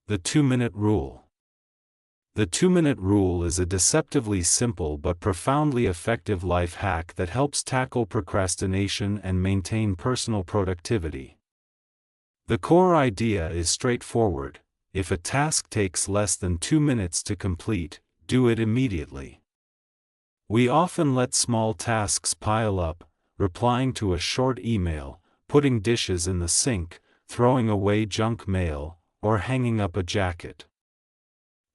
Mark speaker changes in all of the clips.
Speaker 1: The 2-minute rule. The 2-minute rule is a deceptively simple but profoundly effective life hack that helps tackle procrastination and maintain personal productivity. The core idea is straightforward: if a task takes less than 2 minutes to complete, do it immediately. We often let small tasks pile up, replying to a short email, putting dishes in the sink, throwing away junk mail, or hanging up a jacket.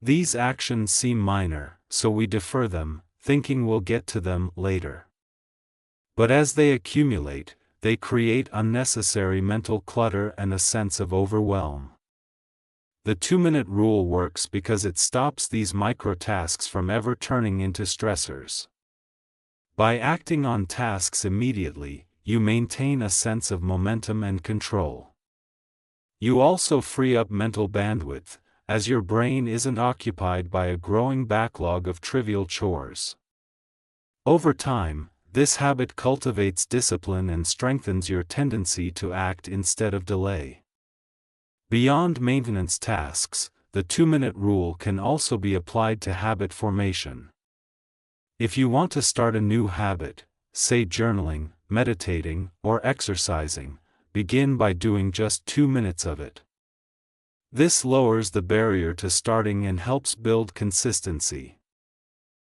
Speaker 1: These actions seem minor, so we defer them, thinking we'll get to them later. But as they accumulate, they create unnecessary mental clutter and a sense of overwhelm. The 2-minute rule works because it stops these micro-tasks from ever turning into stressors. By acting on tasks immediately, you maintain a sense of momentum and control. You also free up mental bandwidth, as your brain isn't occupied by a growing backlog of trivial chores. Over time, this habit cultivates discipline and strengthens your tendency to act instead of delay. Beyond maintenance tasks, the 2-minute rule can also be applied to habit formation. If you want to start a new habit, say journaling, meditating, or exercising, begin by doing just 2 minutes of it. This lowers the barrier to starting and helps build consistency.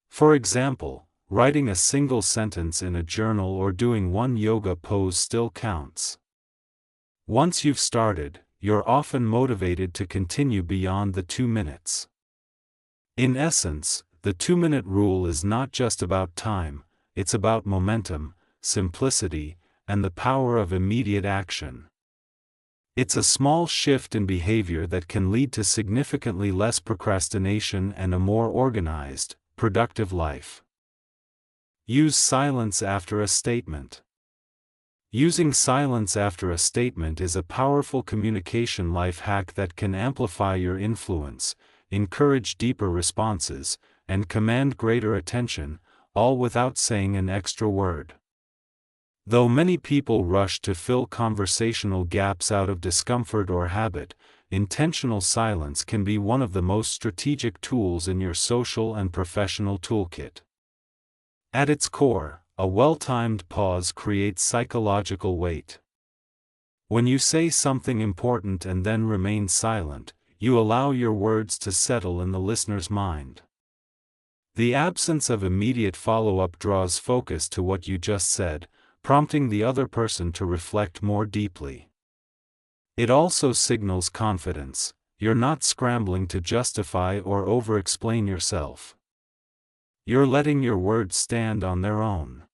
Speaker 1: For example, writing a single sentence in a journal or doing one yoga pose still counts. Once you've started, you're often motivated to continue beyond the 2 minutes. In essence, the 2-minute rule is not just about time, it's about momentum, simplicity, and the power of immediate action. It's a small shift in behavior that can lead to significantly less procrastination and a more organized, productive life. Use silence after a statement. Using silence after a statement is a powerful communication life hack that can amplify your influence, encourage deeper responses, and command greater attention, all without saying an extra word. Though many people rush to fill conversational gaps out of discomfort or habit, intentional silence can be one of the most strategic tools in your social and professional toolkit. At its core, a well-timed pause creates psychological weight. When you say something important and then remain silent, you allow your words to settle in the listener's mind. The absence of immediate follow-up draws focus to what you just said, prompting the other person to reflect more deeply. It also signals confidence: you're not scrambling to justify or over-explain yourself. You're letting your words stand on their own.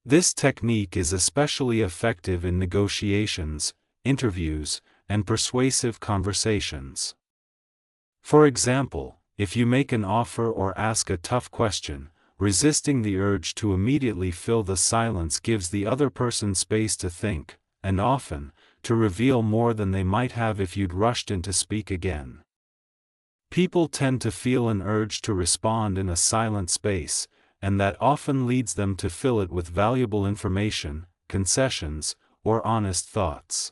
Speaker 1: This technique is especially effective in negotiations, interviews, and persuasive conversations. For example, if you make an offer or ask a tough question, resisting the urge to immediately fill the silence gives the other person space to think, and often, to reveal more than they might have if you'd rushed in to speak again. People tend to feel an urge to respond in a silent space, and that often leads them to fill it with valuable information, concessions, or honest thoughts.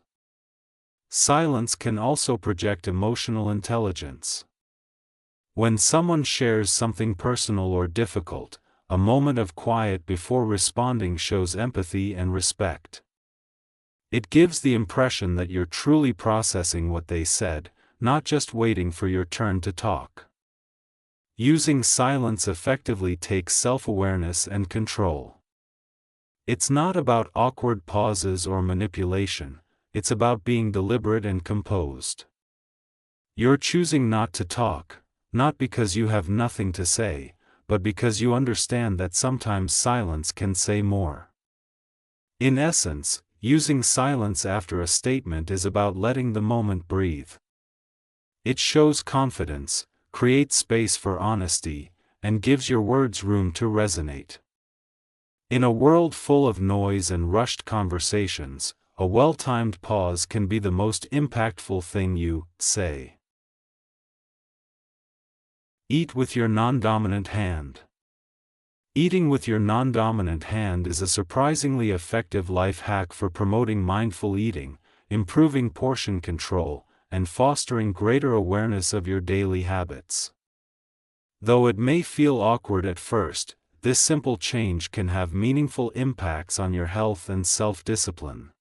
Speaker 1: Silence can also project emotional intelligence. When someone shares something personal or difficult, a moment of quiet before responding shows empathy and respect. It gives the impression that you're truly processing what they said, not just waiting for your turn to talk. Using silence effectively takes self-awareness and control. It's not about awkward pauses or manipulation, it's about being deliberate and composed. You're choosing not to talk, not because you have nothing to say, but because you understand that sometimes silence can say more. In essence, using silence after a statement is about letting the moment breathe. It shows confidence, creates space for honesty, and gives your words room to resonate. In a world full of noise and rushed conversations, a well-timed pause can be the most impactful thing you say. Eat with your non-dominant hand. Eating with your non-dominant hand is a surprisingly effective life hack for promoting mindful eating, improving portion control, and fostering greater awareness of your daily habits. Though it may feel awkward at first, this simple change can have meaningful impacts on your health and self-discipline.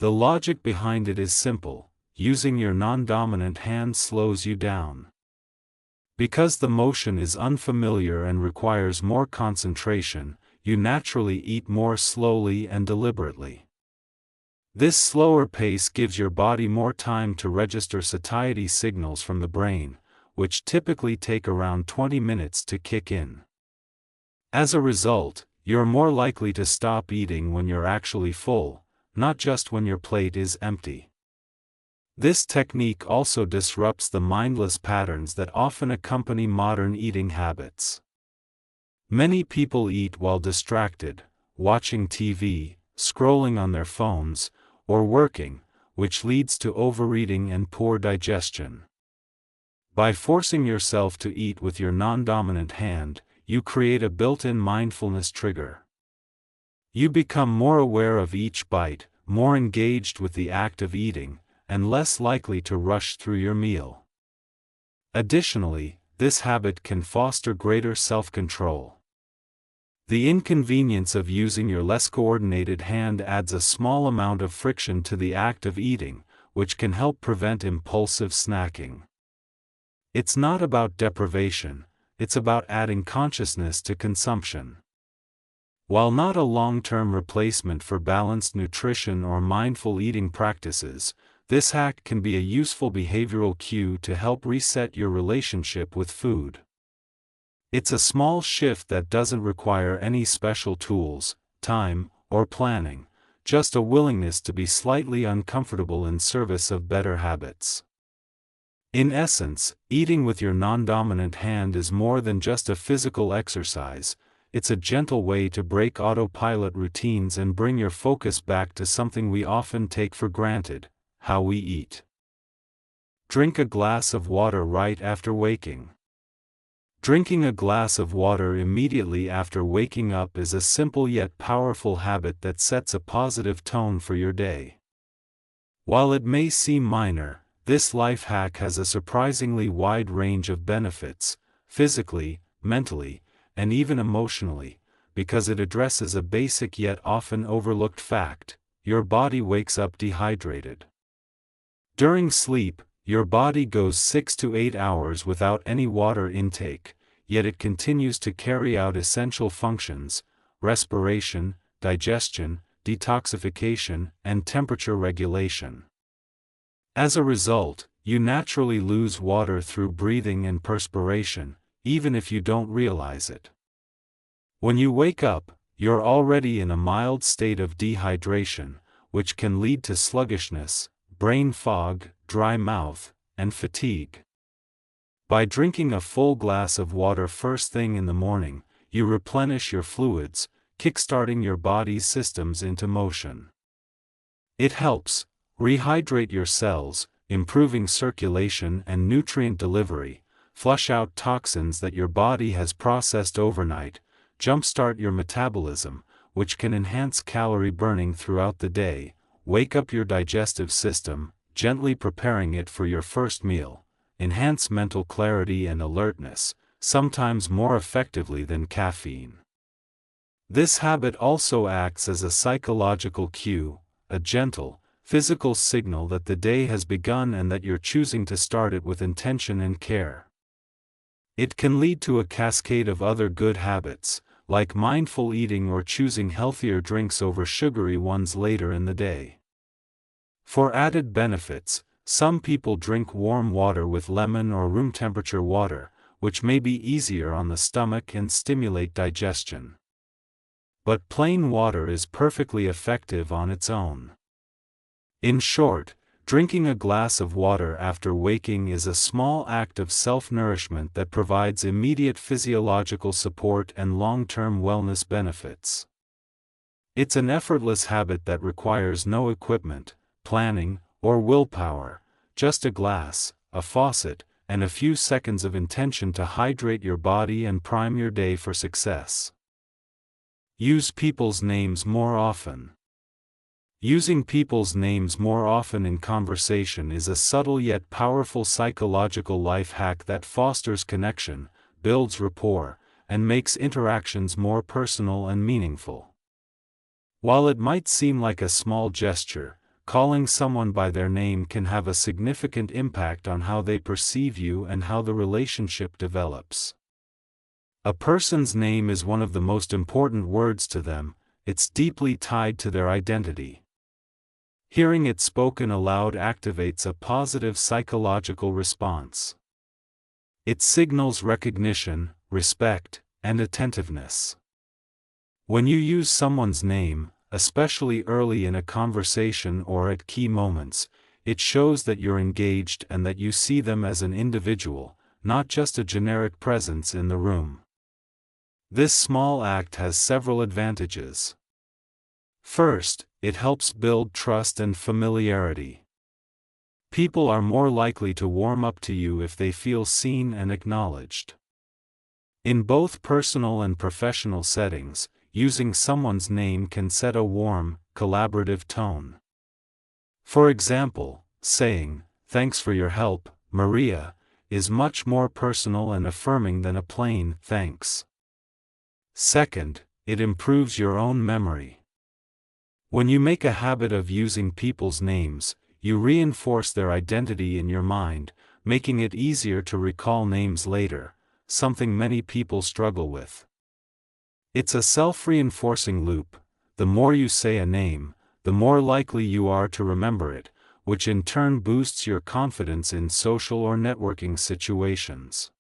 Speaker 1: The logic behind it is simple: using your non-dominant hand slows you down. Because the motion is unfamiliar and requires more concentration, you naturally eat more slowly and deliberately. This slower pace gives your body more time to register satiety signals from the brain, which typically take around 20 minutes to kick in. As a result, you're more likely to stop eating when you're actually full, not just when your plate is empty. This technique also disrupts the mindless patterns that often accompany modern eating habits. Many people eat while distracted, watching TV, scrolling on their phones, or working, which leads to overeating and poor digestion. By forcing yourself to eat with your non-dominant hand, you create a built-in mindfulness trigger. You become more aware of each bite, more engaged with the act of eating, and less likely to rush through your meal. Additionally, this habit can foster greater self-control. The inconvenience of using your less coordinated hand adds a small amount of friction to the act of eating, which can help prevent impulsive snacking. It's not about deprivation, it's about adding consciousness to consumption. While not a long-term replacement for balanced nutrition or mindful eating practices, this hack can be a useful behavioral cue to help reset your relationship with food. It's a small shift that doesn't require any special tools, time, or planning, just a willingness to be slightly uncomfortable in service of better habits. In essence, eating with your non-dominant hand is more than just a physical exercise. It's a gentle way to break autopilot routines and bring your focus back to something we often take for granted: how we eat. Drink a glass of water right after waking. Drinking a glass of water immediately after waking up is a simple yet powerful habit that sets a positive tone for your day. While it may seem minor, this life hack has a surprisingly wide range of benefits, physically, mentally, and even emotionally, because it addresses a basic yet often overlooked fact: your body wakes up dehydrated. During sleep, your body goes 6 to 8 hours without any water intake, yet it continues to carry out essential functions: respiration, digestion, detoxification, and temperature regulation. As a result, you naturally lose water through breathing and perspiration, even if you don't realize it. When you wake up, you're already in a mild state of dehydration, which can lead to sluggishness, brain fog, dry mouth, and fatigue. By drinking a full glass of water first thing in the morning, you replenish your fluids, kickstarting your body's systems into motion. It helps rehydrate your cells, improving circulation and nutrient delivery, flush out toxins that your body has processed overnight, jumpstart your metabolism, which can enhance calorie burning throughout the day, wake up your digestive system, gently preparing it for your first meal, enhance mental clarity and alertness, sometimes more effectively than caffeine. This habit also acts as a psychological cue, a gentle, physical signal that the day has begun and that you're choosing to start it with intention and care. It can lead to a cascade of other good habits, like mindful eating or choosing healthier drinks over sugary ones later in the day. For added benefits, some people drink warm water with lemon or room temperature water, which may be easier on the stomach and stimulate digestion. But plain water is perfectly effective on its own. In short, drinking a glass of water after waking is a small act of self-nourishment that provides immediate physiological support and long-term wellness benefits. It's an effortless habit that requires no equipment, planning, or willpower, just a glass, a faucet, and a few seconds of intention to hydrate your body and prime your day for success. Use people's names more often. Using people's names more often in conversation is a subtle yet powerful psychological life hack that fosters connection, builds rapport, and makes interactions more personal and meaningful. While it might seem like a small gesture, calling someone by their name can have a significant impact on how they perceive you and how the relationship develops. A person's name is one of the most important words to them. It's deeply tied to their identity. Hearing it spoken aloud activates a positive psychological response. It signals recognition, respect, and attentiveness. When you use someone's name, especially early in a conversation or at key moments, it shows that you're engaged and that you see them as an individual, not just a generic presence in the room. This small act has several advantages. First, it helps build trust and familiarity. People are more likely to warm up to you if they feel seen and acknowledged. In both personal and professional settings, using someone's name can set a warm, collaborative tone. For example, saying, "Thanks for your help, Maria," is much more personal and affirming than a plain "thanks." Second, it improves your own memory. When you make a habit of using people's names, you reinforce their identity in your mind, making it easier to recall names later, something many people struggle with. It's a self-reinforcing loop. The more you say a name, the more likely you are to remember it, which in turn boosts your confidence in social or networking situations.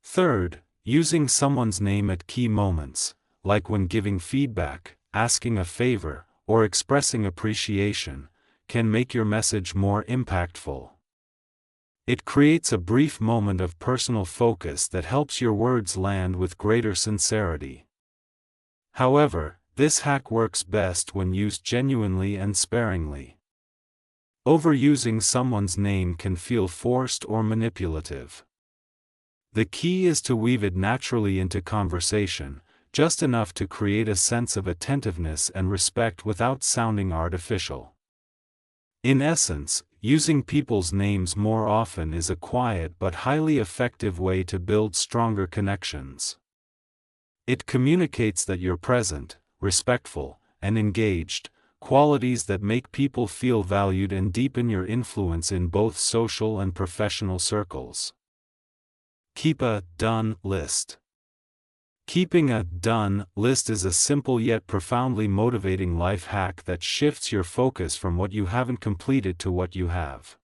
Speaker 1: Third, using someone's name at key moments, like when giving feedback, asking a favor, or expressing appreciation, can make your message more impactful. It creates a brief moment of personal focus that helps your words land with greater sincerity. However, this hack works best when used genuinely and sparingly. Overusing someone's name can feel forced or manipulative. The key is to weave it naturally into conversation, just enough to create a sense of attentiveness and respect without sounding artificial. In essence, using people's names more often is a quiet but highly effective way to build stronger connections. It communicates that you're present, respectful, and engaged, qualities that make people feel valued and deepen your influence in both social and professional circles. Keep a done list. Keeping a done list is a simple yet profoundly motivating life hack that shifts your focus from what you haven't completed to what you have.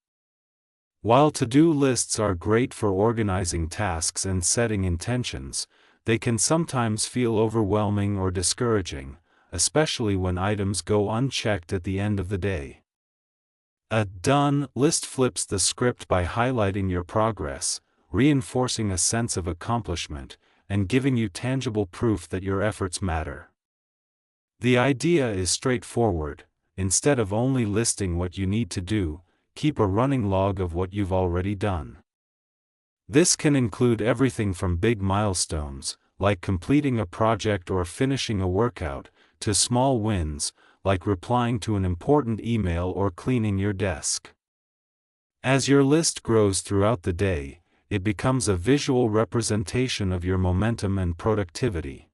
Speaker 1: While to-do lists are great for organizing tasks and setting intentions, they can sometimes feel overwhelming or discouraging, especially when items go unchecked at the end of the day. A done list flips the script by highlighting your progress, reinforcing a sense of accomplishment, and giving you tangible proof that your efforts matter. The idea is straightforward. Instead of only listing what you need to do, keep a running log of what you've already done. This can include everything from big milestones, like completing a project or finishing a workout, to small wins, like replying to an important email or cleaning your desk. As your list grows throughout the day, it becomes a visual representation of your momentum and productivity.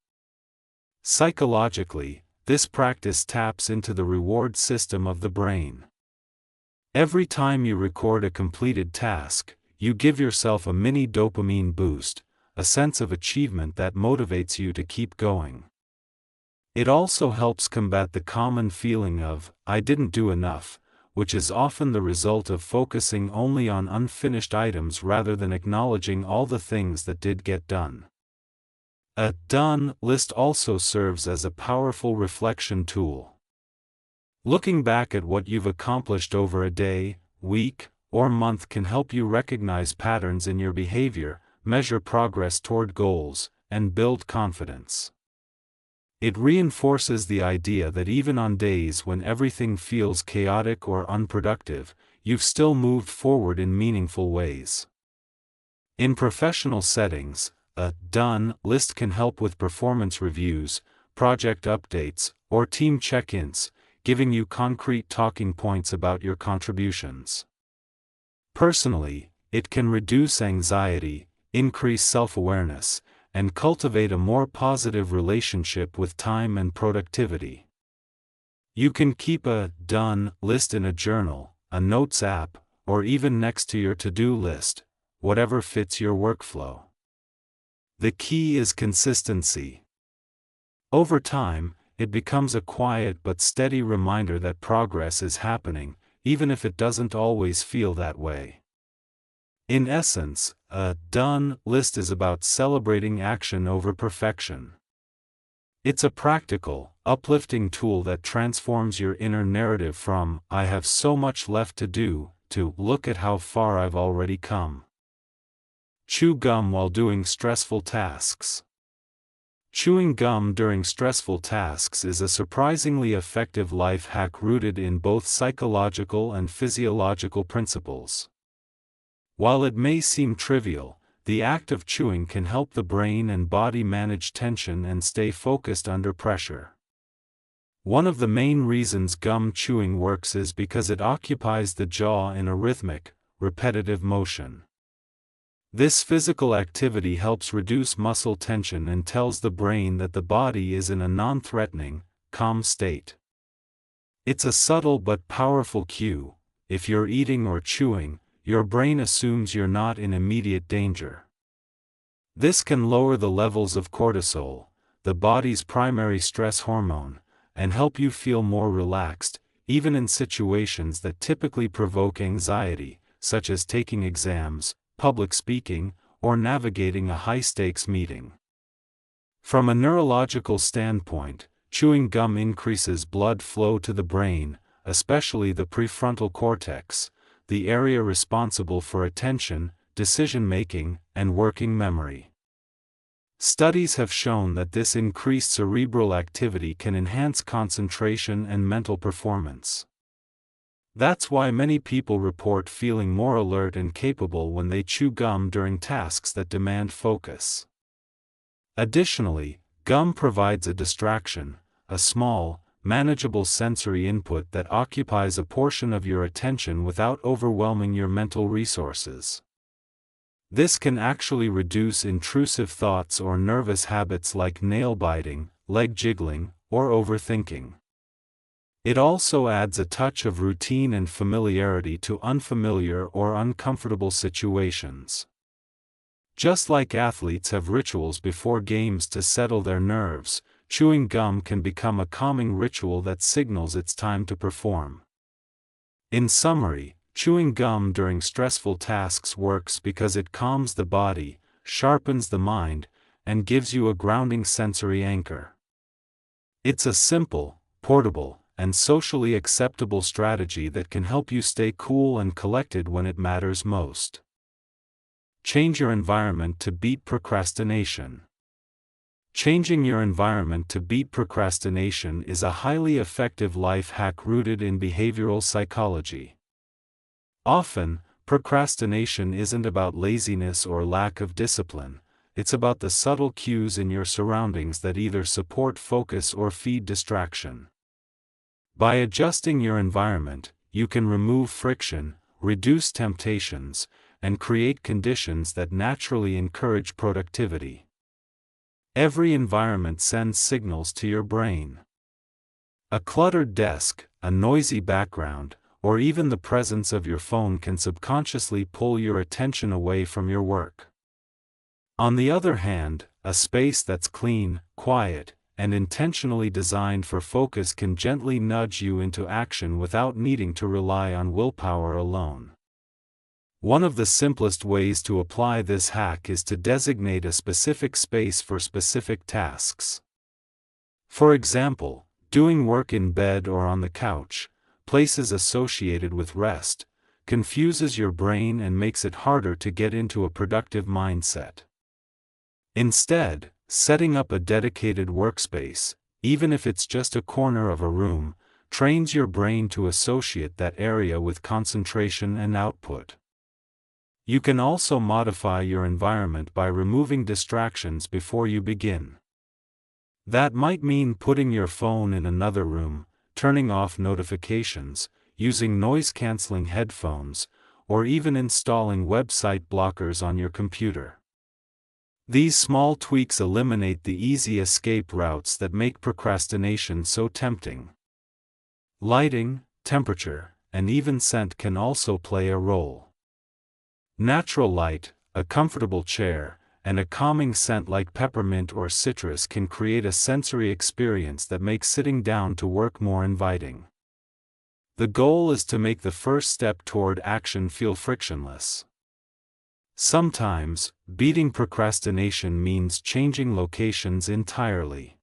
Speaker 1: Psychologically, this practice taps into the reward system of the brain. Every time you record a completed task, you give yourself a mini dopamine boost, a sense of achievement that motivates you to keep going. It also helps combat the common feeling of, "I didn't do enough," which is often the result of focusing only on unfinished items rather than acknowledging all the things that did get done. A done list also serves as a powerful reflection tool. Looking back at what you've accomplished over a day, week, or month can help you recognize patterns in your behavior, measure progress toward goals, and build confidence. It reinforces the idea that even on days when everything feels chaotic or unproductive, you've still moved forward in meaningful ways. In professional settings, a done list can help with performance reviews, project updates, or team check-ins, giving you concrete talking points about your contributions. Personally, it can reduce anxiety, increase self-awareness, and cultivate a more positive relationship with time and productivity. You can keep a done list in a journal, a notes app, or even next to your to-do list, whatever fits your workflow. The key is consistency. Over time, it becomes a quiet but steady reminder that progress is happening, even if it doesn't always feel that way. In essence, a done list is about celebrating action over perfection. It's a practical, uplifting tool that transforms your inner narrative from "I have so much left to do" to "Look at how far I've already come." Chew gum while doing stressful tasks. Chewing gum during stressful tasks is a surprisingly effective life hack rooted in both psychological and physiological principles. While it may seem trivial, the act of chewing can help the brain and body manage tension and stay focused under pressure. One of the main reasons gum chewing works is because it occupies the jaw in a rhythmic, repetitive motion. This physical activity helps reduce muscle tension and tells the brain that the body is in a non-threatening, calm state. It's a subtle but powerful cue. If you're eating or chewing, your brain assumes you're not in immediate danger. This can lower the levels of cortisol, the body's primary stress hormone, and help you feel more relaxed, even in situations that typically provoke anxiety, such as taking exams, public speaking, or navigating a high-stakes meeting. From a neurological standpoint, chewing gum increases blood flow to the brain, especially the prefrontal cortex, the area responsible for attention, decision-making, and working memory. Studies have shown that this increased cerebral activity can enhance concentration and mental performance. That's why many people report feeling more alert and capable when they chew gum during tasks that demand focus. Additionally, gum provides a distraction, a small, manageable sensory input that occupies a portion of your attention without overwhelming your mental resources. This can actually reduce intrusive thoughts or nervous habits like nail biting, leg jiggling, or overthinking. It also adds a touch of routine and familiarity to unfamiliar or uncomfortable situations. Just like athletes have rituals before games to settle their nerves, chewing gum can become a calming ritual that signals it's time to perform. In summary, chewing gum during stressful tasks works because it calms the body, sharpens the mind, and gives you a grounding sensory anchor. It's a simple, portable, and socially acceptable strategy that can help you stay cool and collected when it matters most. Change your environment to beat procrastination. Changing your environment to beat procrastination is a highly effective life hack rooted in behavioral psychology. Often, procrastination isn't about laziness or lack of discipline, it's about the subtle cues in your surroundings that either support focus or feed distraction. By adjusting your environment, you can remove friction, reduce temptations, and create conditions that naturally encourage productivity. Every environment sends signals to your brain. A cluttered desk, a noisy background, or even the presence of your phone can subconsciously pull your attention away from your work. On the other hand, a space that's clean, quiet, and intentionally designed for focus can gently nudge you into action without needing to rely on willpower alone. One of the simplest ways to apply this hack is to designate a specific space for specific tasks. For example, doing work in bed or on the couch, places associated with rest, confuses your brain and makes it harder to get into a productive mindset. Instead, setting up a dedicated workspace, even if it's just a corner of a room, trains your brain to associate that area with concentration and output. You can also modify your environment by removing distractions before you begin. That might mean putting your phone in another room, turning off notifications, using noise-canceling headphones, or even installing website blockers on your computer. These small tweaks eliminate the easy escape routes that make procrastination so tempting. Lighting, temperature, and even scent can also play a role. Natural light, a comfortable chair, and a calming scent like peppermint or citrus can create a sensory experience that makes sitting down to work more inviting. The goal is to make the first step toward action feel frictionless. Sometimes, beating procrastination means changing locations entirely.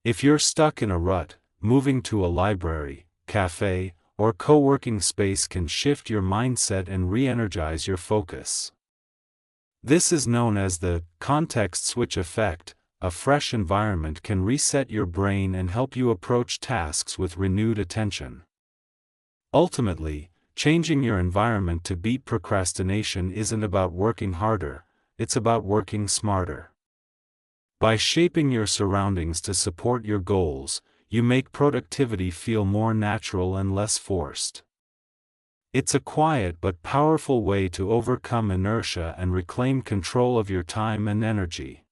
Speaker 1: If you're stuck in a rut, moving to a library, cafe, or co-working space can shift your mindset and re-energize your focus. This is known as the context switch effect. A fresh environment can reset your brain and help you approach tasks with renewed attention. Ultimately, changing your environment to beat procrastination isn't about working harder, it's about working smarter. By shaping your surroundings to support your goals, you make productivity feel more natural and less forced. It's a quiet but powerful way to overcome inertia and reclaim control of your time and energy.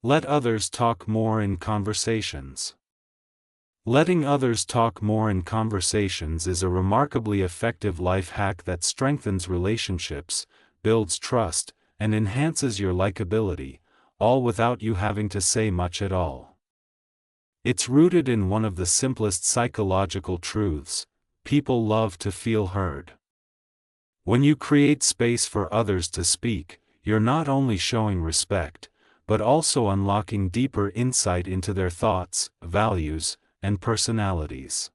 Speaker 1: Let others talk more in conversations. Letting others talk more in conversations is a remarkably effective life hack that strengthens relationships, builds trust, and enhances your likability, all without you having to say much at all. It's rooted in one of the simplest psychological truths: people love to feel heard. When you create space for others to speak, you're not only showing respect, but also unlocking deeper insight into their thoughts, values, and personalities.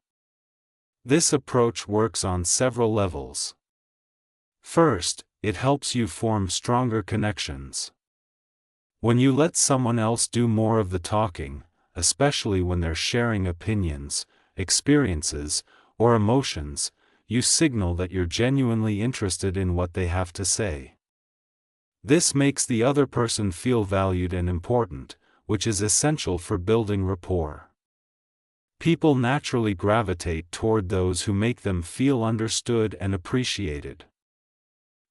Speaker 1: This approach works on several levels. First, it helps you form stronger connections. When you let someone else do more of the talking, especially when they're sharing opinions, experiences, or emotions, you signal that you're genuinely interested in what they have to say. This makes the other person feel valued and important, which is essential for building rapport. People naturally gravitate toward those who make them feel understood and appreciated.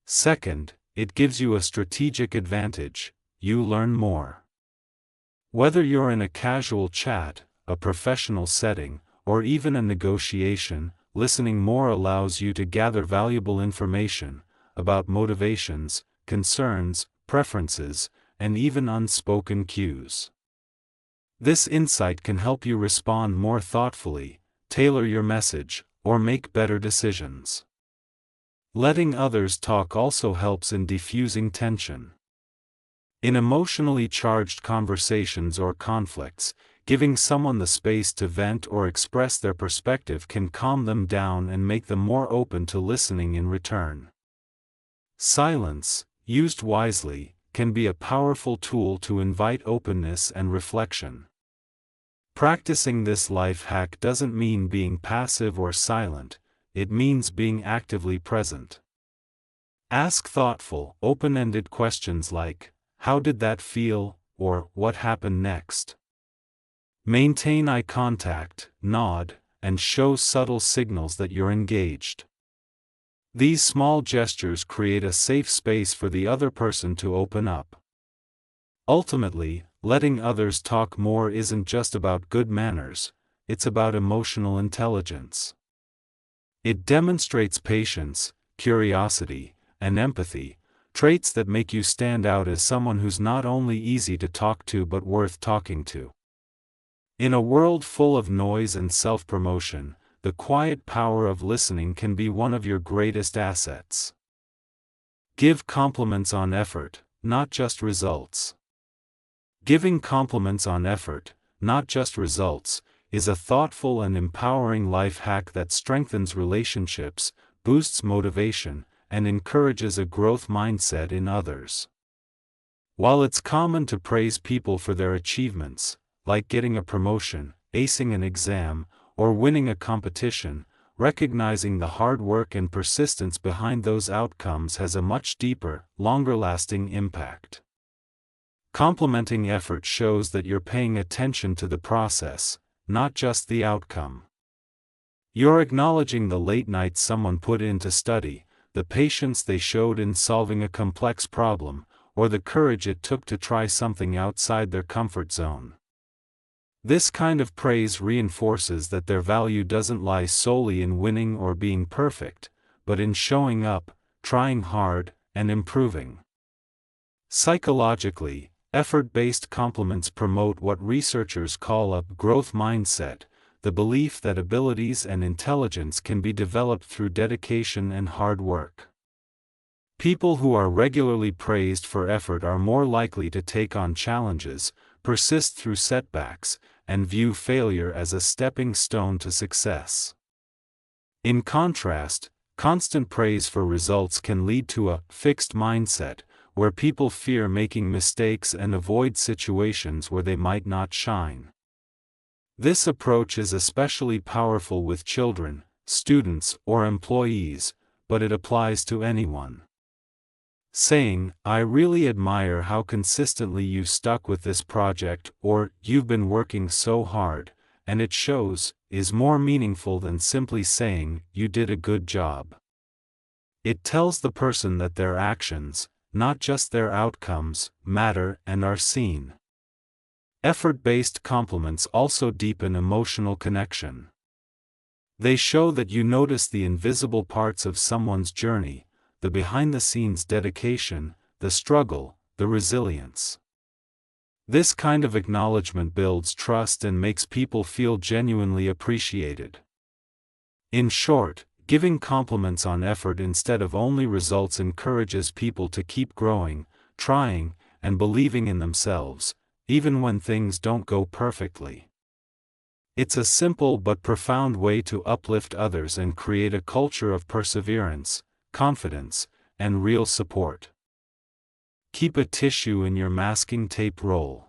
Speaker 1: Second, it gives you a strategic advantage: you learn more. Whether you're in a casual chat, a professional setting, or even a negotiation, listening more allows you to gather valuable information about motivations, concerns, preferences, and even unspoken cues. This insight can help you respond more thoughtfully, tailor your message, or make better decisions. Letting others talk also helps in diffusing tension. In emotionally charged conversations or conflicts, giving someone the space to vent or express their perspective can calm them down and make them more open to listening in return. Silence, used wisely, can be a powerful tool to invite openness and reflection. Practicing this life hack doesn't mean being passive or silent, it means being actively present. Ask thoughtful, open-ended questions like, "How did that feel?" or "What happened next?" Maintain eye contact, nod, and show subtle signals that you're engaged. These small gestures create a safe space for the other person to open up. Ultimately, letting others talk more isn't just about good manners, it's about emotional intelligence. It demonstrates patience, curiosity, and empathy, traits that make you stand out as someone who's not only easy to talk to but worth talking to. In a world full of noise and self-promotion, the quiet power of listening can be one of your greatest assets. Give compliments on effort, not just results. Giving compliments on effort, not just results, is a thoughtful and empowering life hack that strengthens relationships, boosts motivation, and encourages a growth mindset in others. While it's common to praise people for their achievements, like getting a promotion, acing an exam, or winning a competition, recognizing the hard work and persistence behind those outcomes has a much deeper, longer-lasting impact. Complimenting effort shows that you're paying attention to the process, not just the outcome. You're acknowledging the late nights someone put in to study, the patience they showed in solving a complex problem, or the courage it took to try something outside their comfort zone. This kind of praise reinforces that their value doesn't lie solely in winning or being perfect, but in showing up, trying hard, and improving. Psychologically, effort-based compliments promote what researchers call a growth mindset, the belief that abilities and intelligence can be developed through dedication and hard work. People who are regularly praised for effort are more likely to take on challenges, persist through setbacks, and view failure as a stepping stone to success. In contrast, constant praise for results can lead to a fixed mindset, where people fear making mistakes and avoid situations where they might not shine. This approach is especially powerful with children, students, or employees, but it applies to anyone. Saying, "I really admire how consistently you've stuck with this project," or "you've been working so hard, and it shows," is more meaningful than simply saying, "you did a good job." It tells the person that their actions, not just their outcomes, matter and are seen. Effort-based compliments also deepen emotional connection. They show that you notice the invisible parts of someone's journey, the behind-the-scenes dedication, the struggle, the resilience. This kind of acknowledgement builds trust and makes people feel genuinely appreciated. In short, giving compliments on effort instead of only results encourages people to keep growing, trying, and believing in themselves, even when things don't go perfectly. It's a simple but profound way to uplift others and create a culture of perseverance, confidence, and real support. Keep a tissue in your masking tape roll.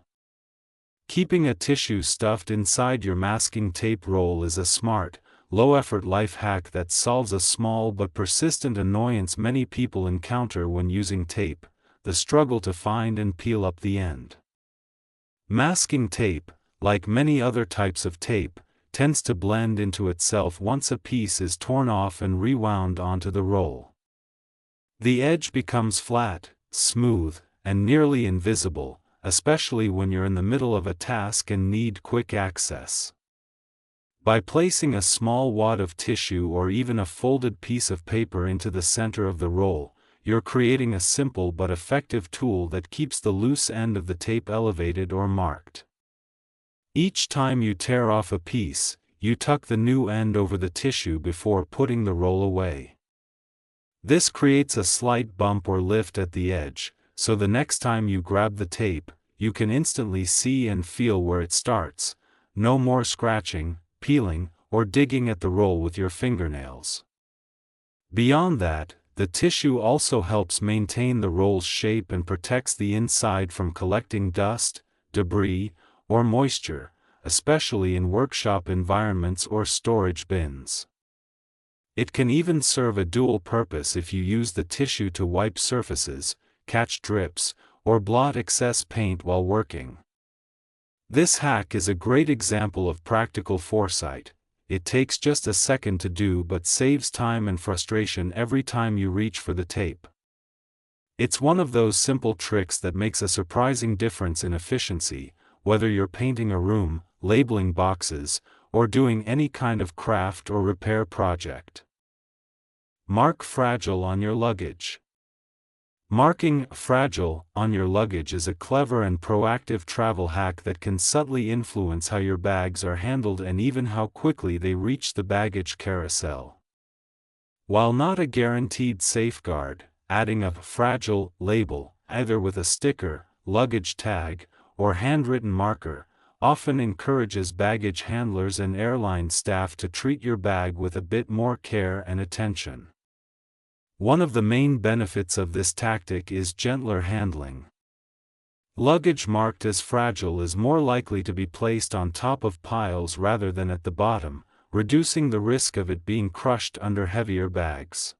Speaker 1: Keeping a tissue stuffed inside your masking tape roll is a smart, low-effort life hack that solves a small but persistent annoyance many people encounter when using tape: the struggle to find and peel up the end. Masking tape, like many other types of tape, tends to blend into itself once a piece is torn off and rewound onto the roll. The edge becomes flat, smooth, and nearly invisible, especially when you're in the middle of a task and need quick access. By placing a small wad of tissue or even a folded piece of paper into the center of the roll, you're creating a simple but effective tool that keeps the loose end of the tape elevated or marked. Each time you tear off a piece, you tuck the new end over the tissue before putting the roll away. This creates a slight bump or lift at the edge, so the next time you grab the tape, you can instantly see and feel where it starts. No more scratching, peeling, or digging at the roll with your fingernails. Beyond that, the tissue also helps maintain the roll's shape and protects the inside from collecting dust, debris, or moisture, especially in workshop environments or storage bins. It can even serve a dual purpose if you use the tissue to wipe surfaces, catch drips, or blot excess paint while working. This hack is a great example of practical foresight. It takes just a second to do but saves time and frustration every time you reach for the tape. It's one of those simple tricks that makes a surprising difference in efficiency, whether you're painting a room, labeling boxes, or doing any kind of craft or repair project. Mark fragile on your luggage. Marking "fragile" on your luggage is a clever and proactive travel hack that can subtly influence how your bags are handled and even how quickly they reach the baggage carousel. While not a guaranteed safeguard, adding a "fragile" label, either with a sticker, luggage tag, or handwritten marker, often encourages baggage handlers and airline staff to treat your bag with a bit more care and attention. One of the main benefits of this tactic is gentler handling. Luggage marked as fragile is more likely to be placed on top of piles rather than at the bottom, reducing the risk of it being crushed under heavier bags.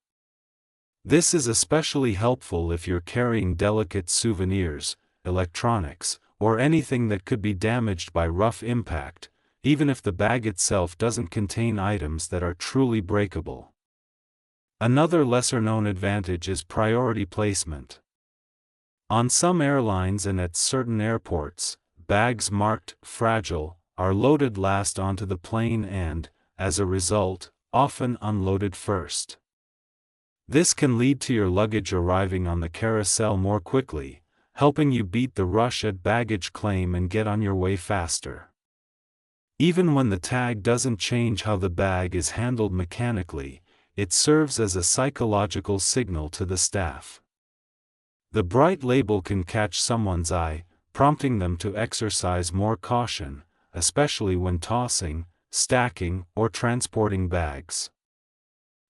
Speaker 1: This is especially helpful if you're carrying delicate souvenirs, electronics, or anything that could be damaged by rough impact. even if the bag itself doesn't contain items that are truly breakable. Another lesser-known advantage is priority placement. On some airlines and at certain airports, bags marked "fragile" are loaded last onto the plane and, as a result, often unloaded first. This can lead to your luggage arriving on the carousel more quickly, helping you beat the rush at baggage claim and get on your way faster. Even when the tag doesn't change how the bag is handled mechanically, it serves as a psychological signal to the staff. The bright label can catch someone's eye, prompting them to exercise more caution, especially when tossing, stacking, or transporting bags.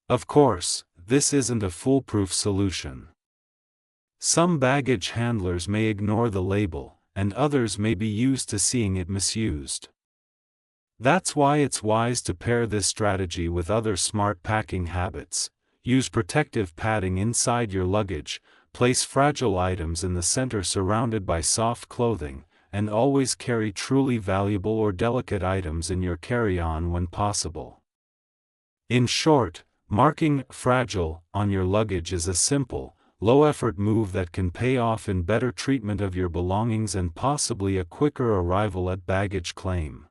Speaker 1: Of course, this isn't a foolproof solution. Some baggage handlers may ignore the label, and others may be used to seeing it misused. That's why it's wise to pair this strategy with other smart packing habits. Use protective padding inside your luggage, place fragile items in the center surrounded by soft clothing, and always carry truly valuable or delicate items in your carry-on when possible. In short, marking "fragile" on your luggage is a simple, low-effort move that can pay off in better treatment of your belongings and possibly a quicker arrival at baggage claim.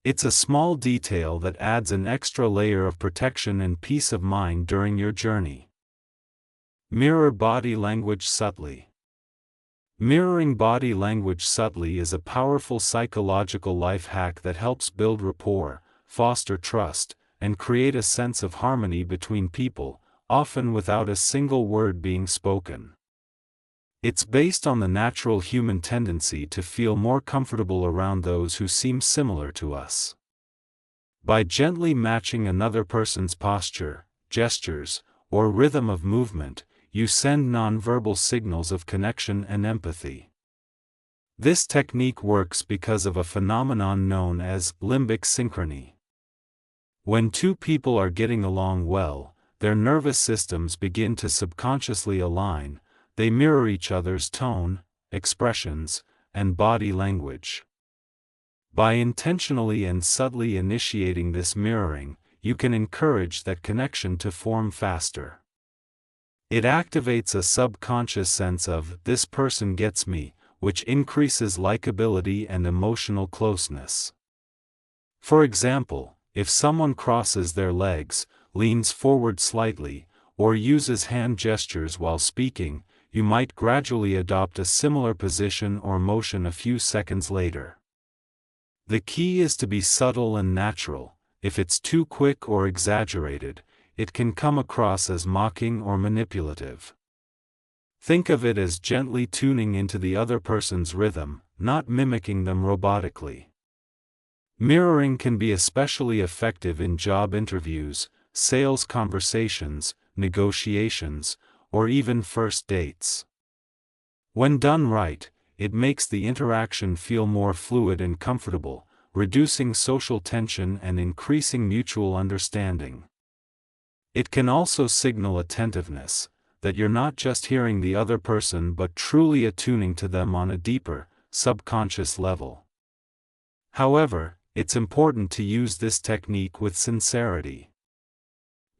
Speaker 1: It's a small detail that adds an extra layer of protection and peace of mind during your journey. Mirror body language subtly. Mirroring body language subtly is a powerful psychological life hack that helps build rapport, foster trust, and create a sense of harmony between people, often without a single word being spoken. It's based on the natural human tendency to feel more comfortable around those who seem similar to us. By gently matching another person's posture, gestures, or rhythm of movement, you send nonverbal signals of connection and empathy. This technique works because of a phenomenon known as limbic synchrony. When two people are getting along well, their nervous systems begin to subconsciously align. They mirror each other's tone, expressions, and body language. By intentionally and subtly initiating this mirroring, you can encourage that connection to form faster. It activates a subconscious sense of "this person gets me," which increases likability and emotional closeness. For example, if someone crosses their legs, leans forward slightly, or uses hand gestures while speaking, you might gradually adopt a similar position or motion a few seconds later. The key is to be subtle and natural. If it's too quick or exaggerated, it can come across as mocking or manipulative. Think of it as gently tuning into the other person's rhythm, not mimicking them robotically. Mirroring can be especially effective in job interviews, sales conversations, negotiations, or even first dates. When done right, it makes the interaction feel more fluid and comfortable, reducing social tension and increasing mutual understanding. It can also signal attentiveness, that you're not just hearing the other person but truly attuning to them on a deeper, subconscious level. However, it's important to use this technique with sincerity.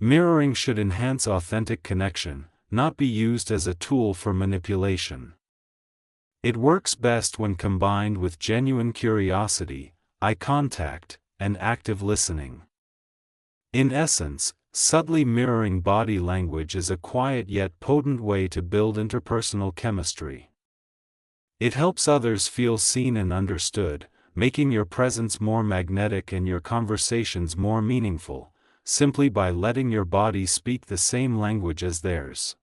Speaker 1: Mirroring should enhance authentic connection, not be used as a tool for manipulation. It works best when combined with genuine curiosity, eye contact, and active listening. In essence, subtly mirroring body language is a quiet yet potent way to build interpersonal chemistry. It helps others feel seen and understood, making your presence more magnetic and your conversations more meaningful, simply by letting your body speak the same language as theirs.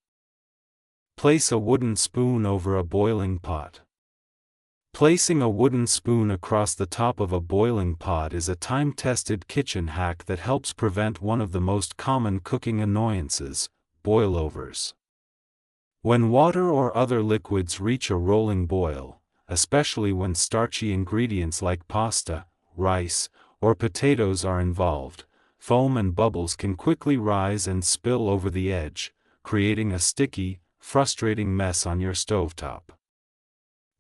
Speaker 1: Place a wooden spoon over a boiling pot. Placing a wooden spoon across the top of a boiling pot is a time-tested kitchen hack that helps prevent one of the most common cooking annoyances, boilovers. When water or other liquids reach a rolling boil, especially when starchy ingredients like pasta, rice, or potatoes are involved, foam and bubbles can quickly rise and spill over the edge, creating a sticky, frustrating mess on your stovetop.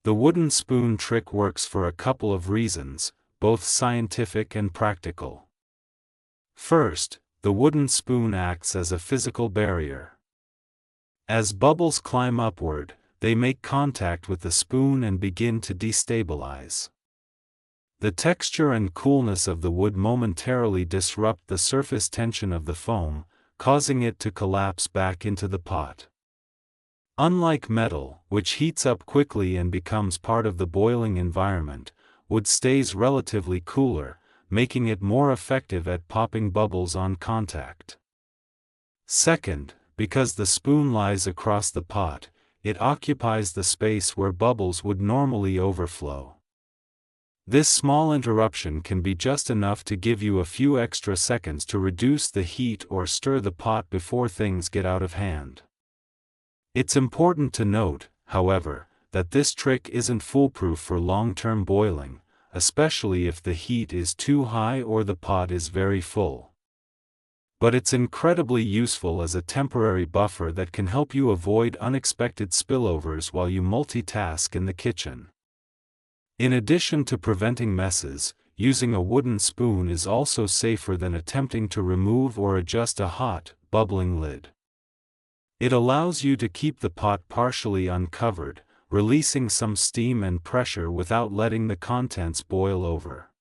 Speaker 1: The wooden spoon trick works for a couple of reasons. both scientific and practical. First, the wooden spoon acts as a physical barrier. As bubbles climb upward, they make contact with the spoon and begin to destabilize. The texture and coolness of the wood momentarily disrupt the surface tension of the foam, causing it to collapse back into the pot. Unlike metal, which heats up quickly and becomes part of the boiling environment, wood stays relatively cooler, making it more effective at popping bubbles on contact. Second, because the spoon lies across the pot, it occupies the space where bubbles would normally overflow. This small interruption can be just enough to give you a few extra seconds to reduce the heat or stir the pot before things get out of hand. It's important to note, however, that this trick isn't foolproof for long-term boiling, especially if the heat is too high or the pot is very full. But it's incredibly useful as a temporary buffer that can help you avoid unexpected spillovers while you multitask in the kitchen. In addition to preventing messes, using a wooden spoon is also safer than attempting to remove or adjust a hot, bubbling lid. It allows you to keep the pot partially uncovered, releasing some steam and pressure without letting the contents boil over.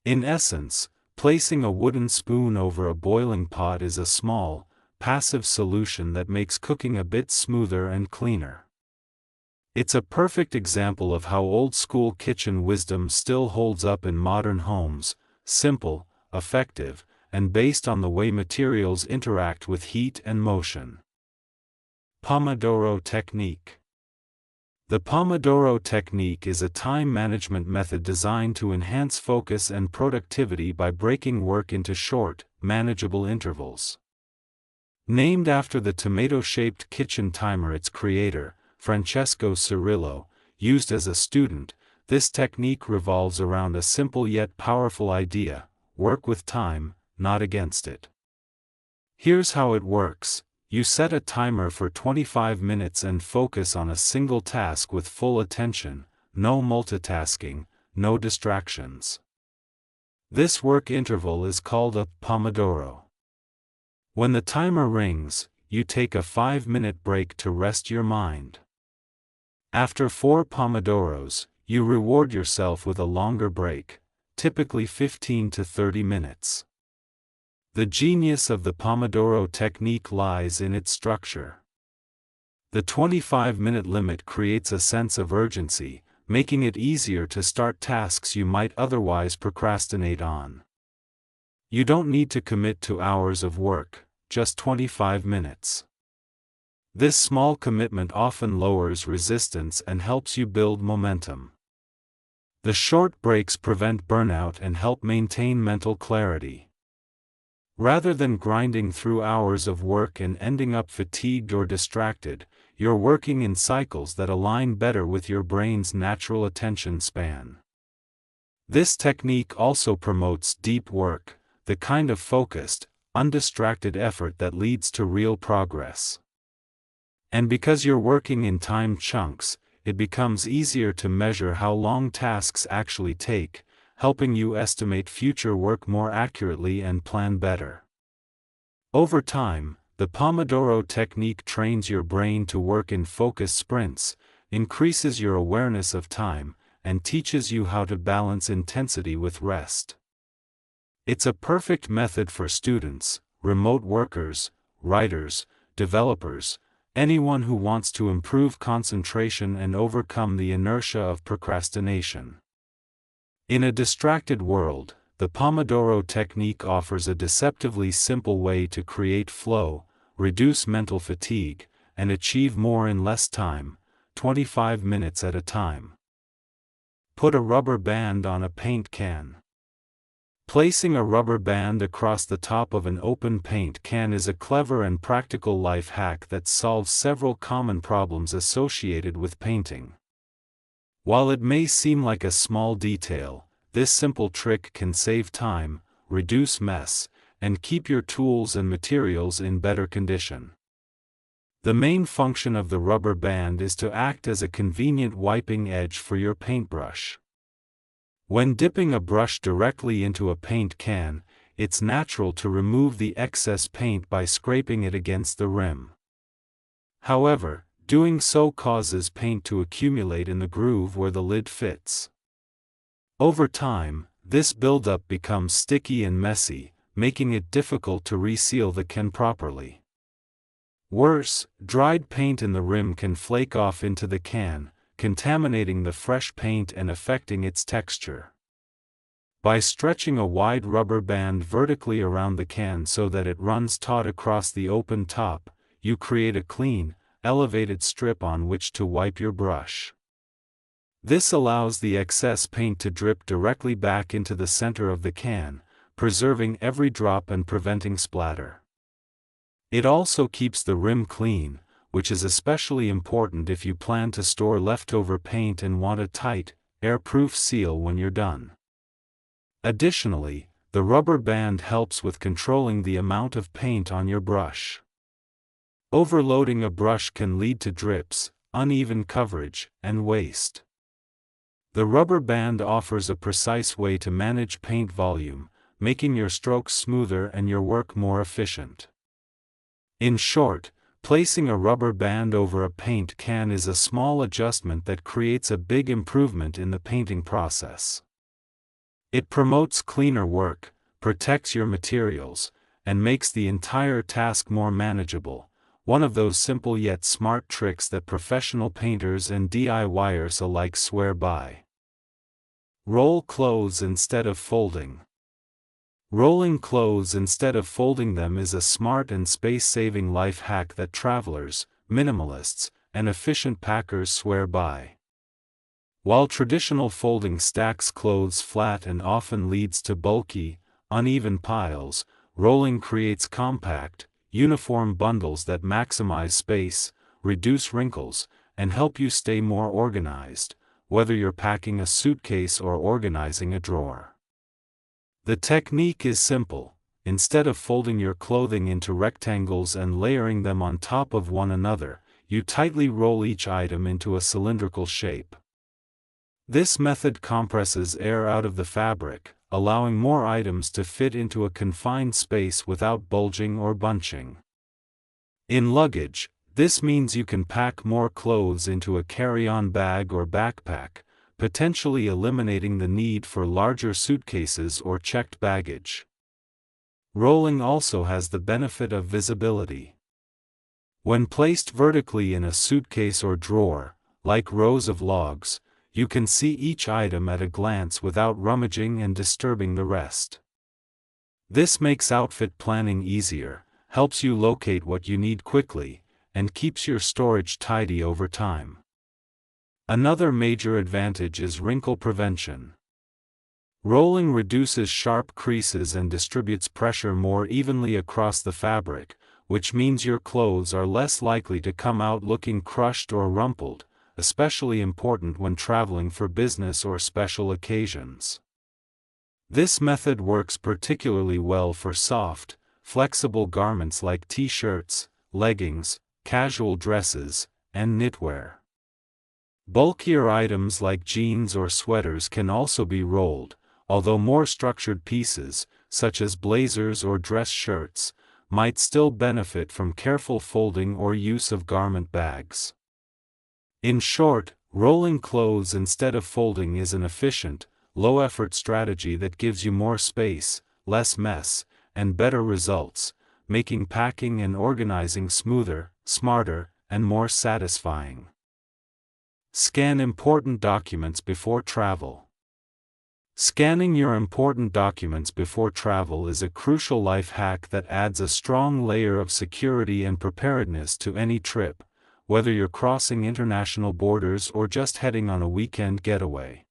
Speaker 1: In essence, placing a wooden spoon over a boiling pot is a small, passive solution that makes cooking a bit smoother and cleaner. It's a perfect example of how old-school kitchen wisdom still holds up in modern homes: simple, effective, and based on the way materials interact with heat and motion. Pomodoro Technique. The Pomodoro Technique is a time management method designed to enhance focus and productivity by breaking work into short, manageable intervals. Named after the tomato-shaped kitchen timer its creator, Francesco Cirillo, used as a student, this technique revolves around a simple yet powerful idea: work with time, not against it. Here's how it works. You set a timer for 25 minutes and focus on a single task with full attention, no multitasking, no distractions. This work interval is called a Pomodoro. When the timer rings, you take a 5-minute break to rest your mind. After 4 Pomodoros, you reward yourself with a longer break, typically 15 to 30 minutes. The genius of the Pomodoro technique lies in its structure. The 25-minute limit creates a sense of urgency, making it easier to start tasks you might otherwise procrastinate on. You don't need to commit to hours of work, just 25 minutes. This small commitment often lowers resistance and helps you build momentum. The short breaks prevent burnout and help maintain mental clarity. Rather than grinding through hours of work and ending up fatigued or distracted, you're working in cycles that align better with your brain's natural attention span. This technique also promotes deep work, the kind of focused, undistracted effort that leads to real progress. And because you're working in timed chunks, it becomes easier to measure how long tasks actually take, helping you estimate future work more accurately and plan better. Over time, the Pomodoro technique trains your brain to work in focused sprints, increases your awareness of time, and teaches you how to balance intensity with rest. It's a perfect method for students, remote workers, writers, developers, anyone who wants to improve concentration and overcome the inertia of procrastination. In a distracted world, the Pomodoro technique offers a deceptively simple way to create flow, reduce mental fatigue, and achieve more in less time, 25 minutes at a time. Put a rubber band on a paint can. Placing a rubber band across the top of an open paint can is a clever and practical life hack that solves several common problems associated with painting. While it may seem like a small detail, this simple trick can save time, reduce mess, and keep your tools and materials in better condition. The main function of the rubber band is to act as a convenient wiping edge for your paintbrush. When dipping a brush directly into a paint can, it's natural to remove the excess paint by scraping it against the rim. However, doing so causes paint to accumulate in the groove where the lid fits. Over time, this buildup becomes sticky and messy, making it difficult to reseal the can properly. Worse, dried paint in the rim can flake off into the can, contaminating the fresh paint and affecting its texture. By stretching a wide rubber band vertically around the can so that it runs taut across the open top, you create a clean, elevated strip on which to wipe your brush. This allows the excess paint to drip directly back into the center of the can, preserving every drop and preventing splatter. It also keeps the rim clean, which is especially important if you plan to store leftover paint and want a tight, airproof seal when you're done. Additionally, the rubber band helps with controlling the amount of paint on your brush. Overloading a brush can lead to drips, uneven coverage, and waste. The rubber band offers a precise way to manage paint volume, making your strokes smoother and your work more efficient. In short, placing a rubber band over a paint can is a small adjustment that creates a big improvement in the painting process. It promotes cleaner work, protects your materials, and makes the entire task more manageable, one of those simple yet smart tricks that professional painters and DIYers alike swear by. Roll clothes instead of folding. Rolling clothes instead of folding them is a smart and space-saving life hack that travelers, minimalists, and efficient packers swear by. While traditional folding stacks clothes flat and often leads to bulky, uneven piles, rolling creates compact, uniform bundles that maximize space, reduce wrinkles, and help you stay more organized, whether you're packing a suitcase or organizing a drawer. The technique is simple. Instead of folding your clothing into rectangles and layering them on top of one another, you tightly roll each item into a cylindrical shape. This method compresses air out of the fabric, allowing more items to fit into a confined space without bulging or bunching. In luggage, this means you can pack more clothes into a carry-on bag or backpack, potentially eliminating the need for larger suitcases or checked baggage. Rolling also has the benefit of visibility. When placed vertically in a suitcase or drawer, like rows of logs, you can see each item at a glance without rummaging and disturbing the rest. This makes outfit planning easier, helps you locate what you need quickly, and keeps your storage tidy over time. Another major advantage is wrinkle prevention. Rolling reduces sharp creases and distributes pressure more evenly across the fabric, which means your clothes are less likely to come out looking crushed or rumpled, especially important when traveling for business or special occasions. This method works particularly well for soft, flexible garments like t-shirts, leggings, casual dresses, and knitwear. Bulkier items like jeans or sweaters can also be rolled, although more structured pieces, such as blazers or dress shirts, might still benefit from careful folding or use of garment bags. In short, rolling clothes instead of folding is an efficient, low-effort strategy that gives you more space, less mess, and better results, making packing and organizing smoother, smarter, and more satisfying. Scan important documents before travel. Scanning your important documents before travel is a crucial life hack that adds a strong layer of security and preparedness to any trip, whether you're crossing international borders or just heading on a weekend getaway.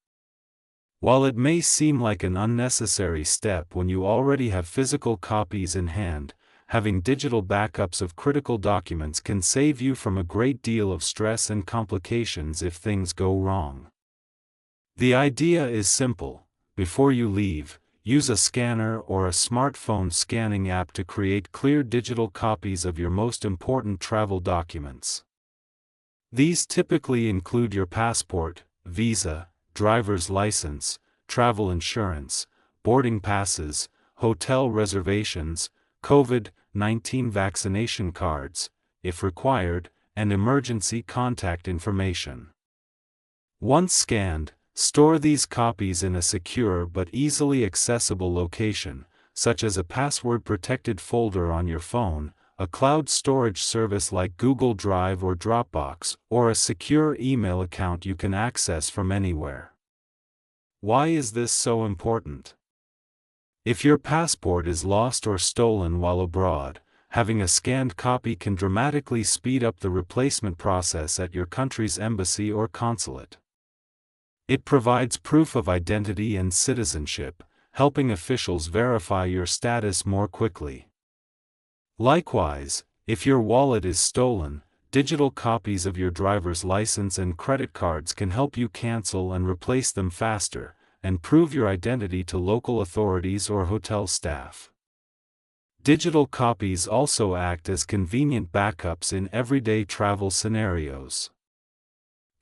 Speaker 1: While it may seem like an unnecessary step when you already have physical copies in hand, having digital backups of critical documents can save you from a great deal of stress and complications if things go wrong. The idea is simple. Before you leave, use a scanner or a smartphone scanning app to create clear digital copies of your most important travel documents. These typically include your passport, visa, driver's license, travel insurance, boarding passes, hotel reservations, COVID-19 vaccination cards, if required, and emergency contact information. Once scanned, store these copies in a secure but easily accessible location, such as a password-protected folder on your phone, a cloud storage service like Google Drive or Dropbox, or a secure email account you can access from anywhere. Why is this so important? If your passport is lost or stolen while abroad, having a scanned copy can dramatically speed up the replacement process at your country's embassy or consulate. It provides proof of identity and citizenship, helping officials verify your status more quickly. Likewise, if your wallet is stolen, digital copies of your driver's license and credit cards can help you cancel and replace them faster, and prove your identity to local authorities or hotel staff. Digital copies also act as convenient backups in everyday travel scenarios.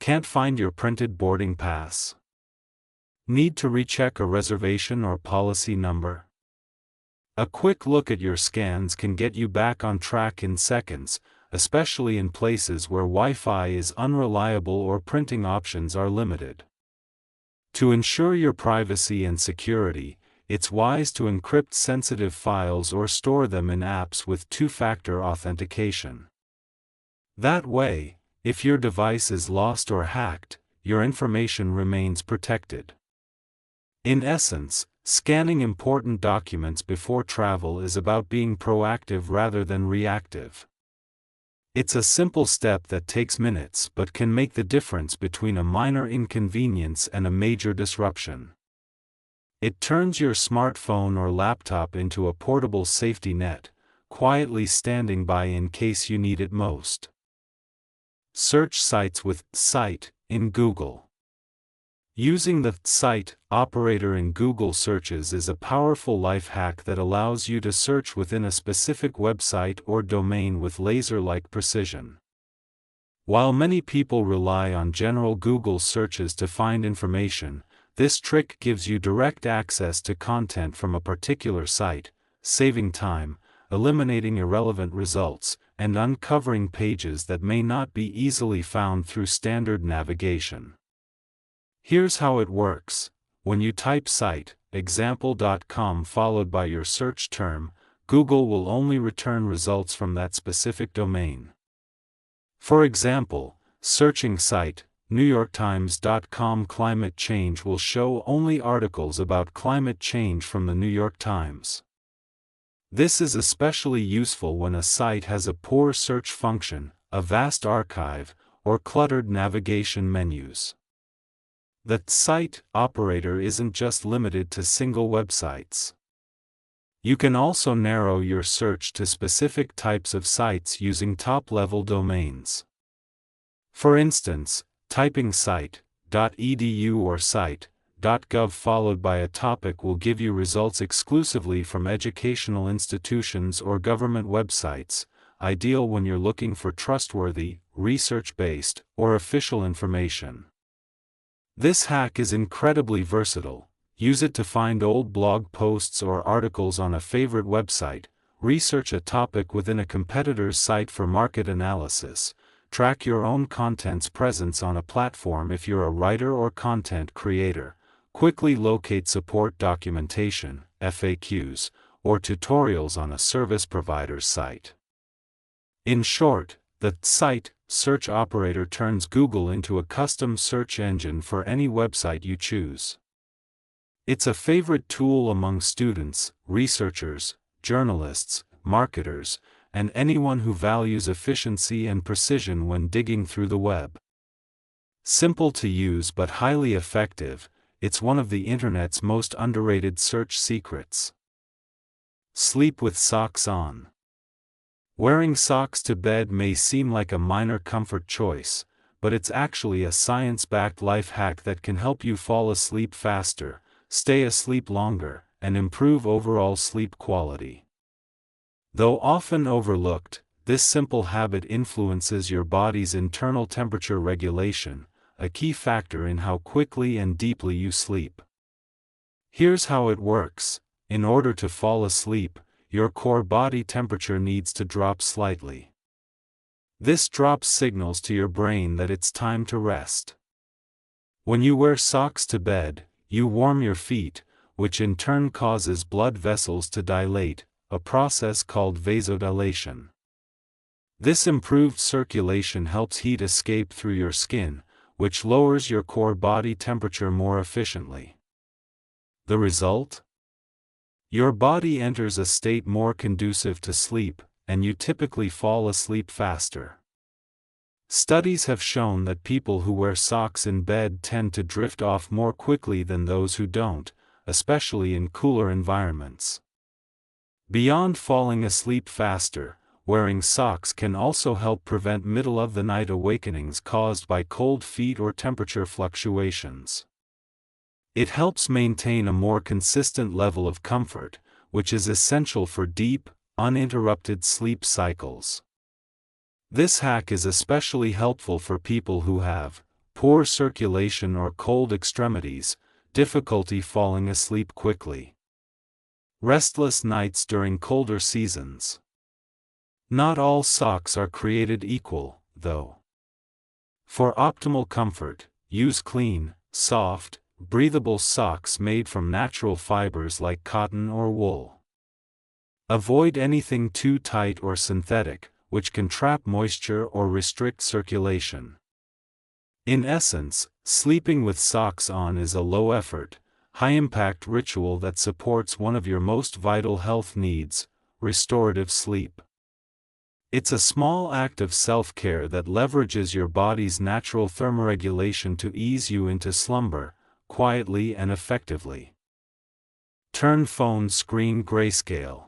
Speaker 1: Can't find your printed boarding pass? Need to recheck a reservation or policy number? A quick look at your scans can get you back on track in seconds, especially in places where Wi-Fi is unreliable or printing options are limited. To ensure your privacy and security, it's wise to encrypt sensitive files or store them in apps with two-factor authentication. That way, if your device is lost or hacked, your information remains protected. In essence, scanning important documents before travel is about being proactive rather than reactive. It's a simple step that takes minutes but can make the difference between a minor inconvenience and a major disruption. It turns your smartphone or laptop into a portable safety net, quietly standing by in case you need it most. Search sites with "site" in Google. Using the "site" operator in Google searches is a powerful life hack that allows you to search within a specific website or domain with laser-like precision. While many people rely on general Google searches to find information, this trick gives you direct access to content from a particular site, saving time, eliminating irrelevant results, and uncovering pages that may not be easily found through standard navigation. Here's how it works. When you type site, example.com followed by your search term, Google will only return results from that specific domain. For example, searching site, NewYorkTimes.com climate change will show only articles about climate change from the New York Times. This is especially useful when a site has a poor search function, a vast archive, or cluttered navigation menus. The "site" operator isn't just limited to single websites. You can also narrow your search to specific types of sites using top-level domains. For instance, typing site.edu or site.gov followed by a topic will give you results exclusively from educational institutions or government websites, ideal when you're looking for trustworthy, research-based, or official information. This hack is incredibly versatile. Use it to find old blog posts or articles on a favorite website, research a topic within a competitor's site for market analysis, track your own content's presence on a platform if you're a writer or content creator, quickly locate support documentation, FAQs, or tutorials on a service provider's site. In short, the "site" search operator turns Google into a custom search engine for any website you choose. It's a favorite tool among students, researchers, journalists, marketers, and anyone who values efficiency and precision when digging through the web. Simple to use but highly effective, it's one of the internet's most underrated search secrets. Sleep with socks on. Wearing socks to bed may seem like a minor comfort choice, but it's actually a science-backed life hack that can help you fall asleep faster, stay asleep longer, and improve overall sleep quality. Though often overlooked, this simple habit influences your body's internal temperature regulation, a key factor in how quickly and deeply you sleep. Here's how it works. In order to fall asleep, your core body temperature needs to drop slightly. This drop signals to your brain that it's time to rest. When you wear socks to bed, you warm your feet, which in turn causes blood vessels to dilate, a process called vasodilation. This improved circulation helps heat escape through your skin, which lowers your core body temperature more efficiently. The result? Your body enters a state more conducive to sleep, and you typically fall asleep faster. Studies have shown that people who wear socks in bed tend to drift off more quickly than those who don't, especially in cooler environments. Beyond falling asleep faster, wearing socks can also help prevent middle-of-the-night awakenings caused by cold feet or temperature fluctuations. It helps maintain a more consistent level of comfort, which is essential for deep, uninterrupted sleep cycles. This hack is especially helpful for people who have poor circulation or cold extremities, difficulty falling asleep quickly. Restless nights during colder seasons. Not all socks are created equal, though. For optimal comfort, use clean, soft, breathable socks made from natural fibers like cotton or wool. Avoid anything too tight or synthetic, which can trap moisture or restrict circulation. In essence, sleeping with socks on is a low-effort, high-impact ritual that supports one of your most vital health needs, restorative sleep. It's a small act of self-care that leverages your body's natural thermoregulation to ease you into slumber, quietly and effectively. Turn phone screen grayscale.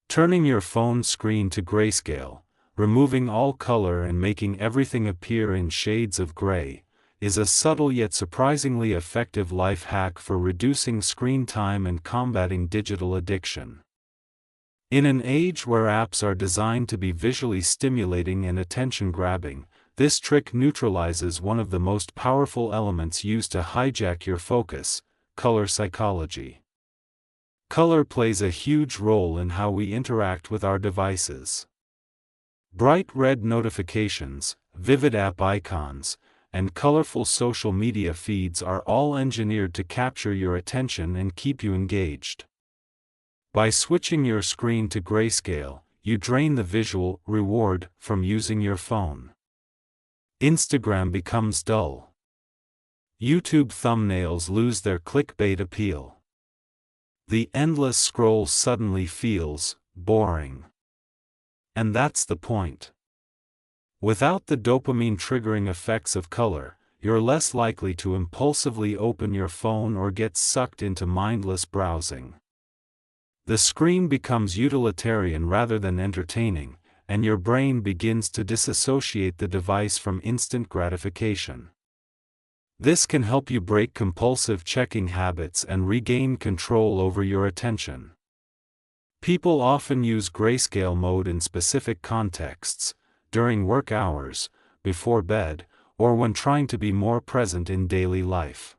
Speaker 1: Turning your phone screen to grayscale, removing all color and making everything appear in shades of gray, is a subtle yet surprisingly effective life hack for reducing screen time and combating digital addiction. In an age where apps are designed to be visually stimulating and attention-grabbing, this trick neutralizes one of the most powerful elements used to hijack your focus: color psychology. Color plays a huge role in how we interact with our devices. Bright red notifications, vivid app icons, and colorful social media feeds are all engineered to capture your attention and keep you engaged. By switching your screen to grayscale, you drain the visual reward from using your phone. Instagram becomes dull. YouTube thumbnails lose their clickbait appeal. The endless scroll suddenly feels boring. And that's the point. Without the dopamine-triggering effects of color, you're less likely to impulsively open your phone or get sucked into mindless browsing. The screen becomes utilitarian rather than entertaining, and your brain begins to disassociate the device from instant gratification. This can help you break compulsive checking habits and regain control over your attention. People often use grayscale mode in specific contexts, during work hours, before bed, or when trying to be more present in daily life.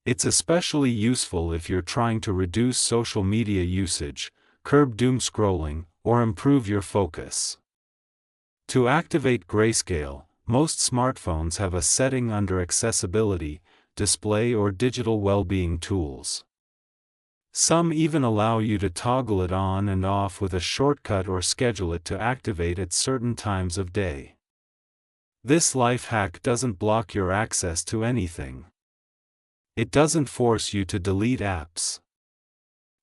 Speaker 1: It's especially useful if you're trying to reduce social media usage, curb doom scrolling, or improve your focus. To activate grayscale, most smartphones have a setting under Accessibility, Display or Digital Wellbeing Tools. Some even allow you to toggle it on and off with a shortcut or schedule it to activate at certain times of day. This life hack doesn't block your access to anything. It doesn't force you to delete apps.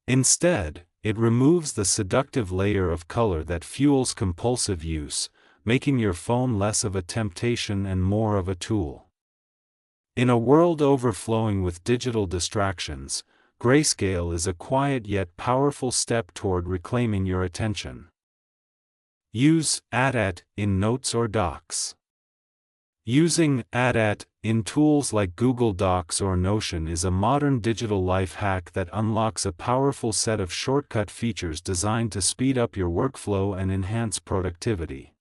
Speaker 1: Instead, it removes the seductive layer of color that fuels compulsive use, making your phone less of a temptation and more of a tool. In a world overflowing with digital distractions, grayscale is a quiet yet powerful step toward reclaiming your attention. Use AT in notes or docs. Using AT in tools like Google Docs or Notion is a modern digital life hack that unlocks a powerful set of shortcut features designed to speed up your workflow and enhance productivity.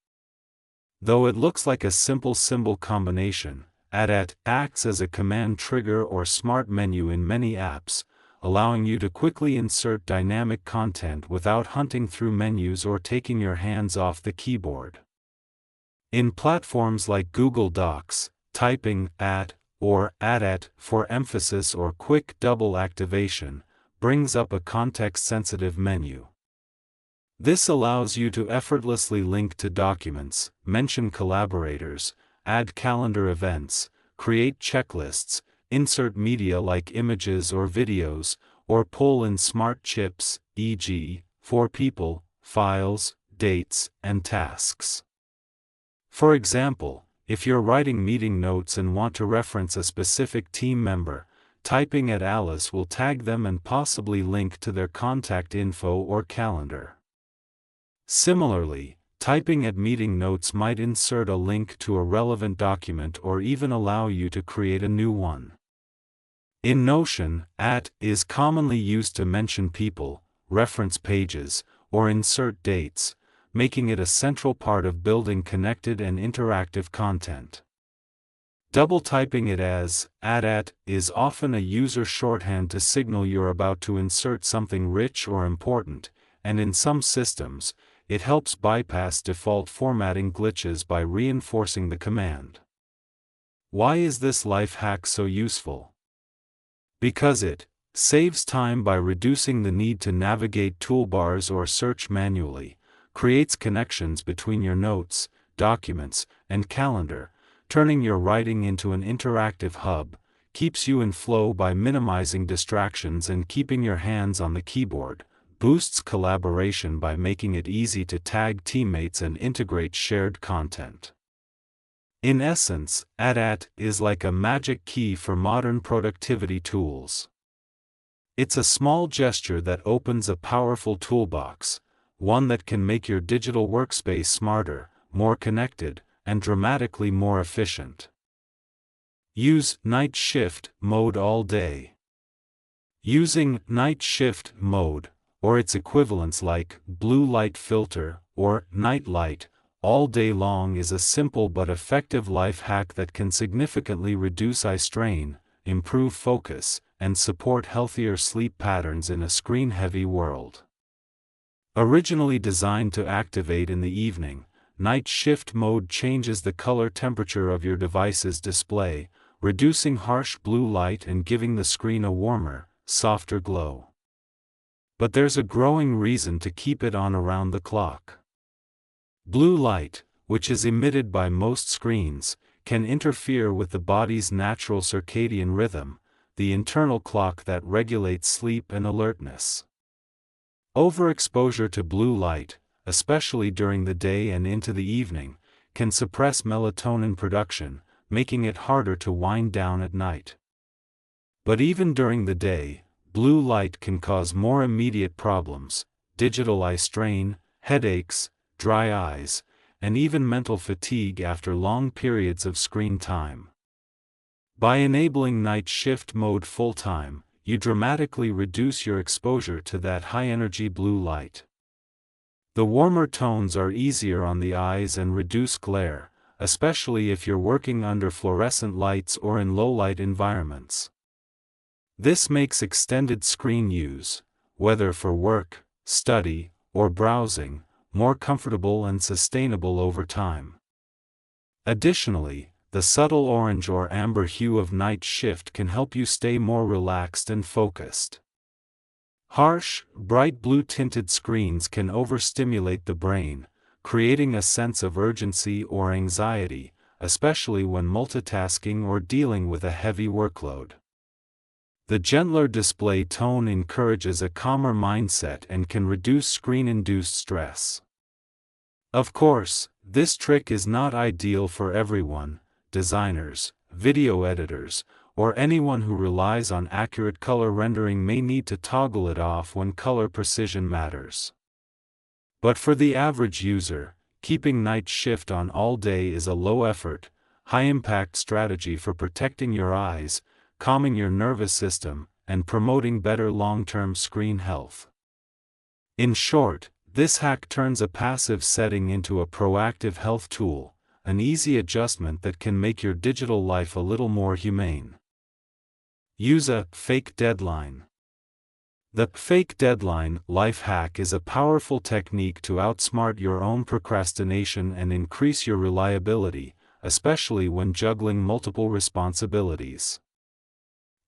Speaker 1: Though it looks like a simple symbol combination, Add acts as a command trigger or smart menu in many apps, allowing you to quickly insert dynamic content without hunting through menus or taking your hands off the keyboard. In platforms like Google Docs, typing @ or add for emphasis or quick double activation brings up a context-sensitive menu. This allows you to effortlessly link to documents, mention collaborators, add calendar events, create checklists, insert media like images or videos, or pull in smart chips, e.g., for people, files, dates, and tasks. For example, if you're writing meeting notes and want to reference a specific team member, typing at Alice will tag them and possibly link to their contact info or calendar. Similarly, typing at meeting notes might insert a link to a relevant document or even allow you to create a new one. In Notion, @ is commonly used to mention people, reference pages, or insert dates, making it a central part of building connected and interactive content. Double typing it as @ is often a user shorthand to signal you're about to insert something rich or important, and in some systems, it helps bypass default formatting glitches by reinforcing the command. Why is this life hack so useful? Because it saves time by reducing the need to navigate toolbars or search manually, creates connections between your notes, documents, and calendar, turning your writing into an interactive hub, keeps you in flow by minimizing distractions and keeping your hands on the keyboard, boosts collaboration by making it easy to tag teammates and integrate shared content. In essence, @ is like a magic key for modern productivity tools. It's a small gesture that opens a powerful toolbox, one that can make your digital workspace smarter, more connected, and dramatically more efficient. Use night shift mode all day. Using night shift mode, or its equivalents like blue light filter or night light, all day long is a simple but effective life hack that can significantly reduce eye strain, improve focus, and support healthier sleep patterns in a screen-heavy world. Originally designed to activate in the evening, night shift mode changes the color temperature of your device's display, reducing harsh blue light and giving the screen a warmer, softer glow. But there's a growing reason to keep it on around the clock. Blue light, which is emitted by most screens, can interfere with the body's natural circadian rhythm, the internal clock that regulates sleep and alertness. Overexposure to blue light, especially during the day and into the evening, can suppress melatonin production, making it harder to wind down at night. But even during the day, blue light can cause more immediate problems: digital eye strain, headaches, dry eyes, and even mental fatigue after long periods of screen time. By enabling night shift mode full-time, you dramatically reduce your exposure to that high-energy blue light. The warmer tones are easier on the eyes and reduce glare, especially if you're working under fluorescent lights or in low-light environments. This makes extended screen use, whether for work, study, or browsing, more comfortable and sustainable over time. Additionally, the subtle orange or amber hue of night shift can help you stay more relaxed and focused. Harsh, bright blue-tinted screens can overstimulate the brain, creating a sense of urgency or anxiety, especially when multitasking or dealing with a heavy workload. The gentler display tone encourages a calmer mindset and can reduce screen-induced stress. Of course, this trick is not ideal for everyone. Designers, video editors, or anyone who relies on accurate color rendering may need to toggle it off when color precision matters. But for the average user, keeping night shift on all day is a low-effort, high-impact strategy for protecting your eyes, calming your nervous system, and promoting better long-term screen health. In short, this hack turns a passive setting into a proactive health tool, an easy adjustment that can make your digital life a little more humane. Use a fake deadline. The fake deadline life hack is a powerful technique to outsmart your own procrastination and increase your reliability, especially when juggling multiple responsibilities.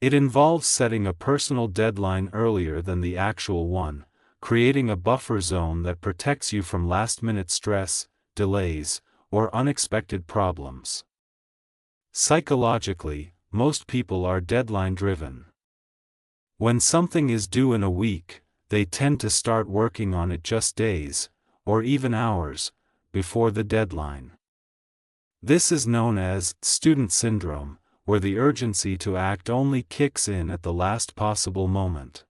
Speaker 1: It involves setting a personal deadline earlier than the actual one, creating a buffer zone that protects you from last-minute stress, delays, or unexpected problems. Psychologically, most people are deadline-driven. When something is due in a week, they tend to start working on it just days, or even hours, before the deadline. This is known as student syndrome, where the urgency to act only kicks in at the last possible moment.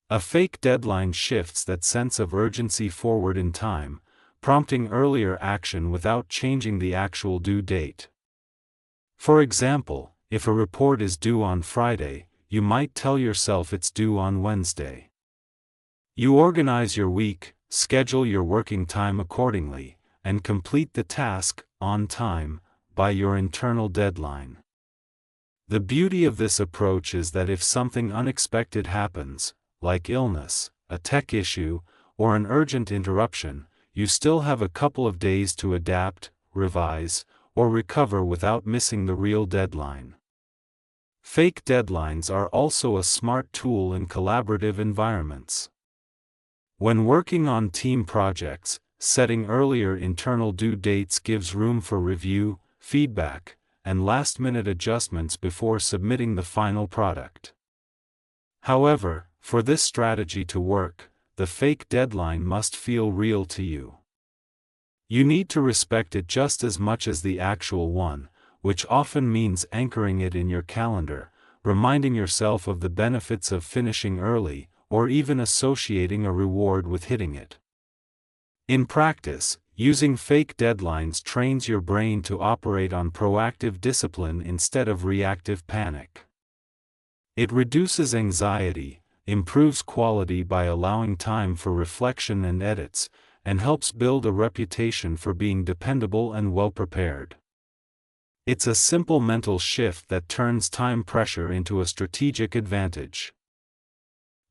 Speaker 1: A fake deadline shifts that sense of urgency forward in time, prompting earlier action without changing the actual due date. For example, if a report is due on Friday, you might tell yourself it's due on Wednesday. You organize your week, schedule your working time accordingly, and complete the task, on time, by your internal deadline. The beauty of this approach is that if something unexpected happens, like illness, a tech issue, or an urgent interruption, you still have a couple of days to adapt, revise, or recover without missing the real deadline. Fake deadlines are also a smart tool in collaborative environments. When working on team projects, setting earlier internal due dates gives room for review, feedback, and last-minute adjustments before submitting the final product. However, for this strategy to work, the fake deadline must feel real to you. You need to respect it just as much as the actual one, which often means anchoring it in your calendar, reminding yourself of the benefits of finishing early, or even associating a reward with hitting it. In practice, using fake deadlines trains your brain to operate on proactive discipline instead of reactive panic. It reduces anxiety, improves quality by allowing time for reflection and edits, and helps build a reputation for being dependable and well-prepared. It's a simple mental shift that turns time pressure into a strategic advantage.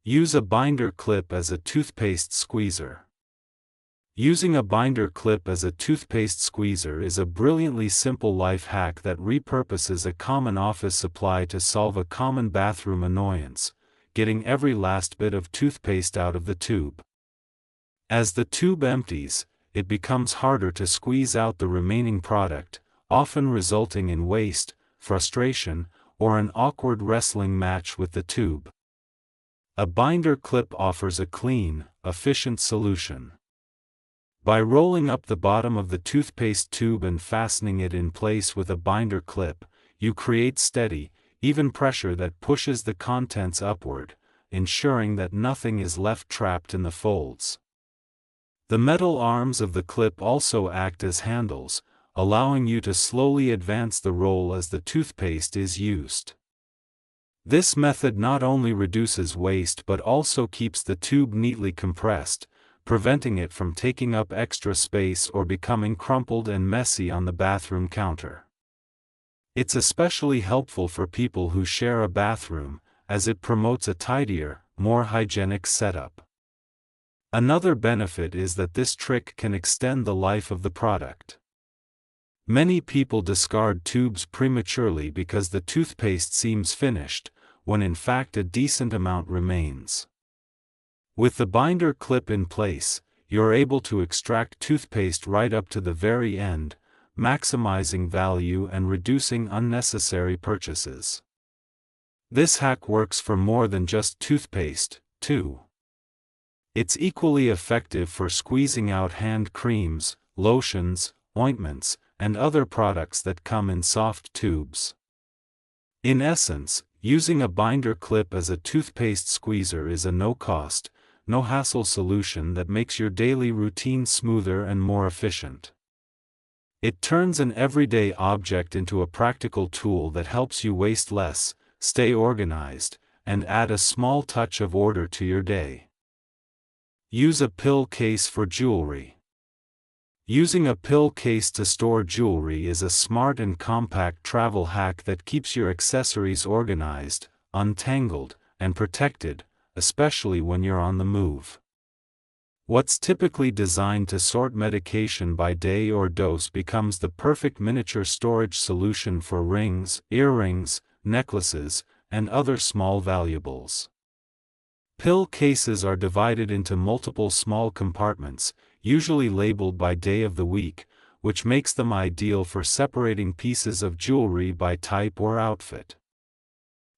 Speaker 1: Use a binder clip as a toothpaste squeezer. Using a binder clip as a toothpaste squeezer is a brilliantly simple life hack that repurposes a common office supply to solve a common bathroom annoyance, getting every last bit of toothpaste out of the tube. As the tube empties, it becomes harder to squeeze out the remaining product, often resulting in waste, frustration, or an awkward wrestling match with the tube. A binder clip offers a clean, efficient solution. By rolling up the bottom of the toothpaste tube and fastening it in place with a binder clip, you create steady, even pressure that pushes the contents upward, ensuring that nothing is left trapped in the folds. The metal arms of the clip also act as handles, allowing you to slowly advance the roll as the toothpaste is used. This method not only reduces waste but also keeps the tube neatly compressed, preventing it from taking up extra space or becoming crumpled and messy on the bathroom counter. It's especially helpful for people who share a bathroom, as it promotes a tidier, more hygienic setup. Another benefit is that this trick can extend the life of the product. Many people discard tubes prematurely because the toothpaste seems finished, when in fact a decent amount remains. With the binder clip in place, you're able to extract toothpaste right up to the very end, maximizing value and reducing unnecessary purchases. This hack works for more than just toothpaste, too. It's equally effective for squeezing out hand creams, lotions, ointments, and other products that come in soft tubes. In essence, using a binder clip as a toothpaste squeezer is a no-cost, no-hassle solution that makes your daily routine smoother and more efficient. It turns an everyday object into a practical tool that helps you waste less, stay organized, and add a small touch of order to your day. Use a pill case for jewelry. Using a pill case to store jewelry is a smart and compact travel hack that keeps your accessories organized, untangled, and protected, especially when you're on the move. What's typically designed to sort medication by day or dose becomes the perfect miniature storage solution for rings, earrings, necklaces, and other small valuables. Pill cases are divided into multiple small compartments, usually labeled by day of the week, which makes them ideal for separating pieces of jewelry by type or outfit.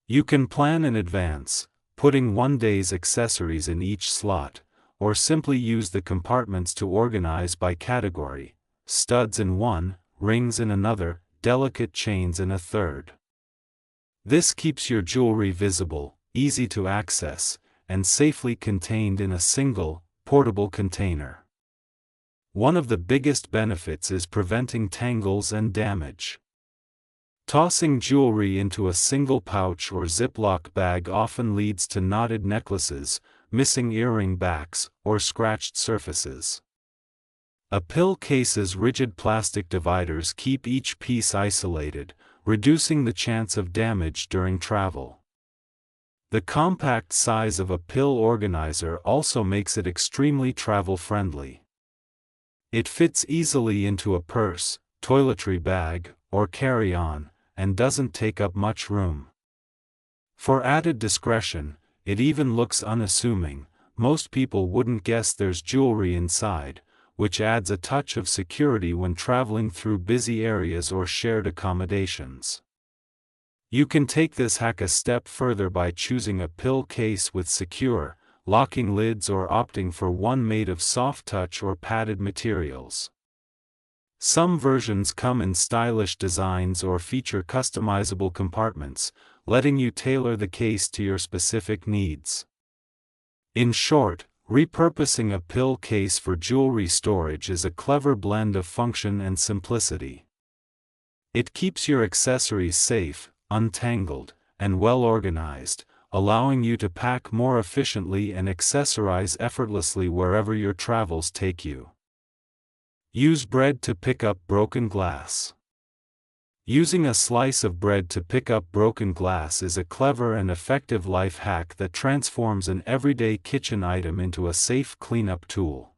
Speaker 1: You can plan in advance, putting one day's accessories in each slot, or simply use the compartments to organize by category: studs in one, rings in another, delicate chains in a third. This keeps your jewelry visible, easy to access, and safely contained in a single, portable container. One of the biggest benefits is preventing tangles and damage. Tossing jewelry into a single pouch or Ziploc bag often leads to knotted necklaces, missing earring backs, or scratched surfaces. A pill case's rigid plastic dividers keep each piece isolated, reducing the chance of damage during travel. The compact size of a pill organizer also makes it extremely travel-friendly. It fits easily into a purse, toiletry bag, or carry-on, and doesn't take up much room. For added discretion, it even looks unassuming. Most people wouldn't guess there's jewelry inside, which adds a touch of security when traveling through busy areas or shared accommodations. You can take this hack a step further by choosing a pill case with secure, locking lids or opting for one made of soft touch or padded materials. Some versions come in stylish designs or feature customizable compartments, letting you tailor the case to your specific needs. In short, repurposing a pill case for jewelry storage is a clever blend of function and simplicity. It keeps your accessories safe, untangled, and well organized, allowing you to pack more efficiently and accessorize effortlessly wherever your travels take you. Use bread to pick up broken glass. Using a slice of bread to pick up broken glass is a clever and effective life hack that transforms an everyday kitchen item into a safe cleanup tool.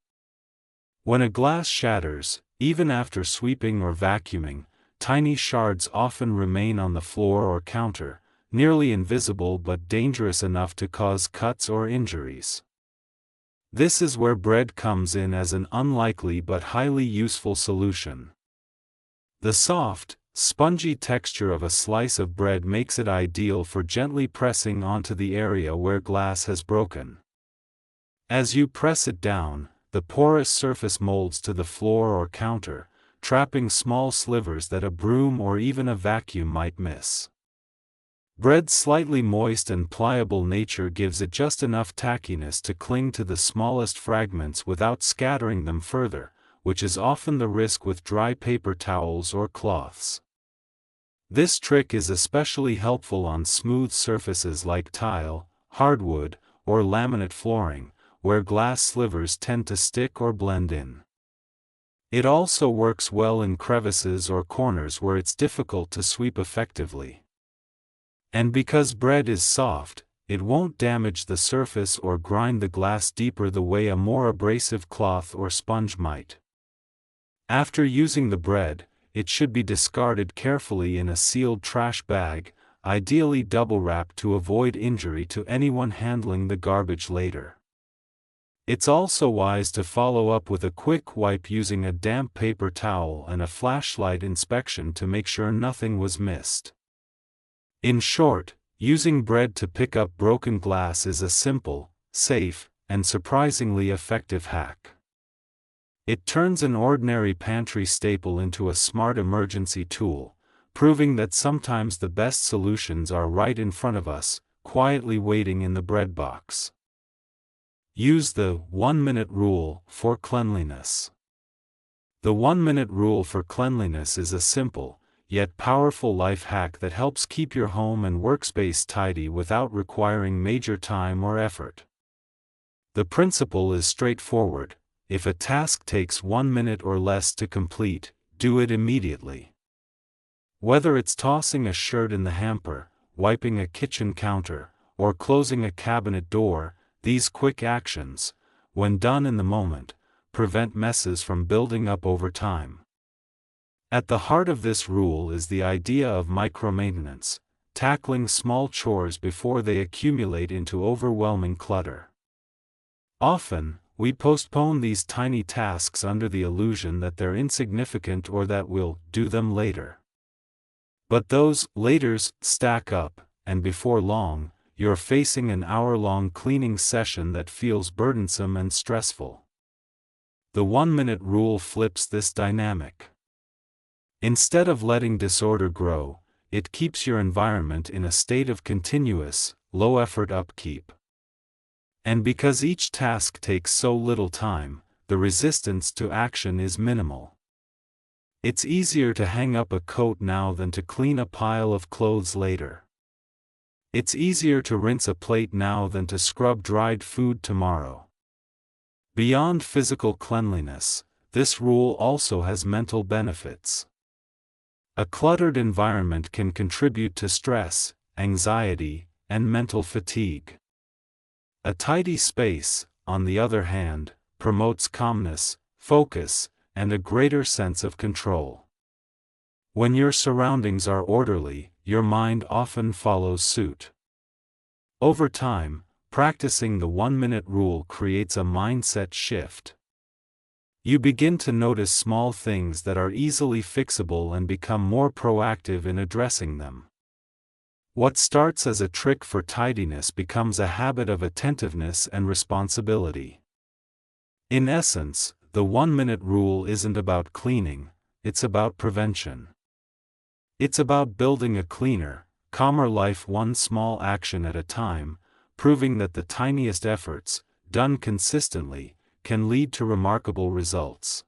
Speaker 1: When a glass shatters, even after sweeping or vacuuming, tiny shards often remain on the floor or counter, nearly invisible but dangerous enough to cause cuts or injuries. This is where bread comes in as an unlikely but highly useful solution. The soft, spongy texture of a slice of bread makes it ideal for gently pressing onto the area where glass has broken. As you press it down, the porous surface molds to the floor or counter, trapping small slivers that a broom or even a vacuum might miss. Bread's slightly moist and pliable nature gives it just enough tackiness to cling to the smallest fragments without scattering them further, which is often the risk with dry paper towels or cloths. This trick is especially helpful on smooth surfaces like tile, hardwood, or laminate flooring, where glass slivers tend to stick or blend in. It also works well in crevices or corners where it's difficult to sweep effectively. And because bread is soft, it won't damage the surface or grind the glass deeper the way a more abrasive cloth or sponge might. After using the bread, it should be discarded carefully in a sealed trash bag, ideally double-wrapped to avoid injury to anyone handling the garbage later. It's also wise to follow up with a quick wipe using a damp paper towel and a flashlight inspection to make sure nothing was missed. In short, using bread to pick up broken glass is a simple, safe, and surprisingly effective hack. It turns an ordinary pantry staple into a smart emergency tool, proving that sometimes the best solutions are right in front of us, quietly waiting in the bread box. Use the 1-minute rule for cleanliness. The 1-minute rule for cleanliness is a simple, yet powerful life hack that helps keep your home and workspace tidy without requiring major time or effort. The principle is straightforward. if a task takes 1 minute or less to complete, do it immediately. Whether it's tossing a shirt in the hamper, wiping a kitchen counter, or closing a cabinet door, these quick actions, when done in the moment, prevent messes from building up over time. At the heart of this rule is the idea of micromaintenance, tackling small chores before they accumulate into overwhelming clutter. Often, we postpone these tiny tasks under the illusion that they're insignificant or that we'll do them later. But those laters stack up, and before long, you're facing an hour-long cleaning session that feels burdensome and stressful. The 1-minute rule flips this dynamic. Instead of letting disorder grow, it keeps your environment in a state of continuous, low-effort upkeep. And because each task takes so little time, the resistance to action is minimal. It's easier to hang up a coat now than to clean a pile of clothes later. It's easier to rinse a plate now than to scrub dried food tomorrow. Beyond physical cleanliness, this rule also has mental benefits. A cluttered environment can contribute to stress, anxiety, and mental fatigue. A tidy space, on the other hand, promotes calmness, focus, and a greater sense of control. When your surroundings are orderly, your mind often follows suit. Over time, practicing the 1-minute rule creates a mindset shift. You begin to notice small things that are easily fixable and become more proactive in addressing them. What starts as a trick for tidiness becomes a habit of attentiveness and responsibility. In essence, the 1-minute rule isn't about cleaning, it's about prevention. It's about building a cleaner, calmer life one small action at a time, proving that the tiniest efforts, done consistently, can lead to remarkable results.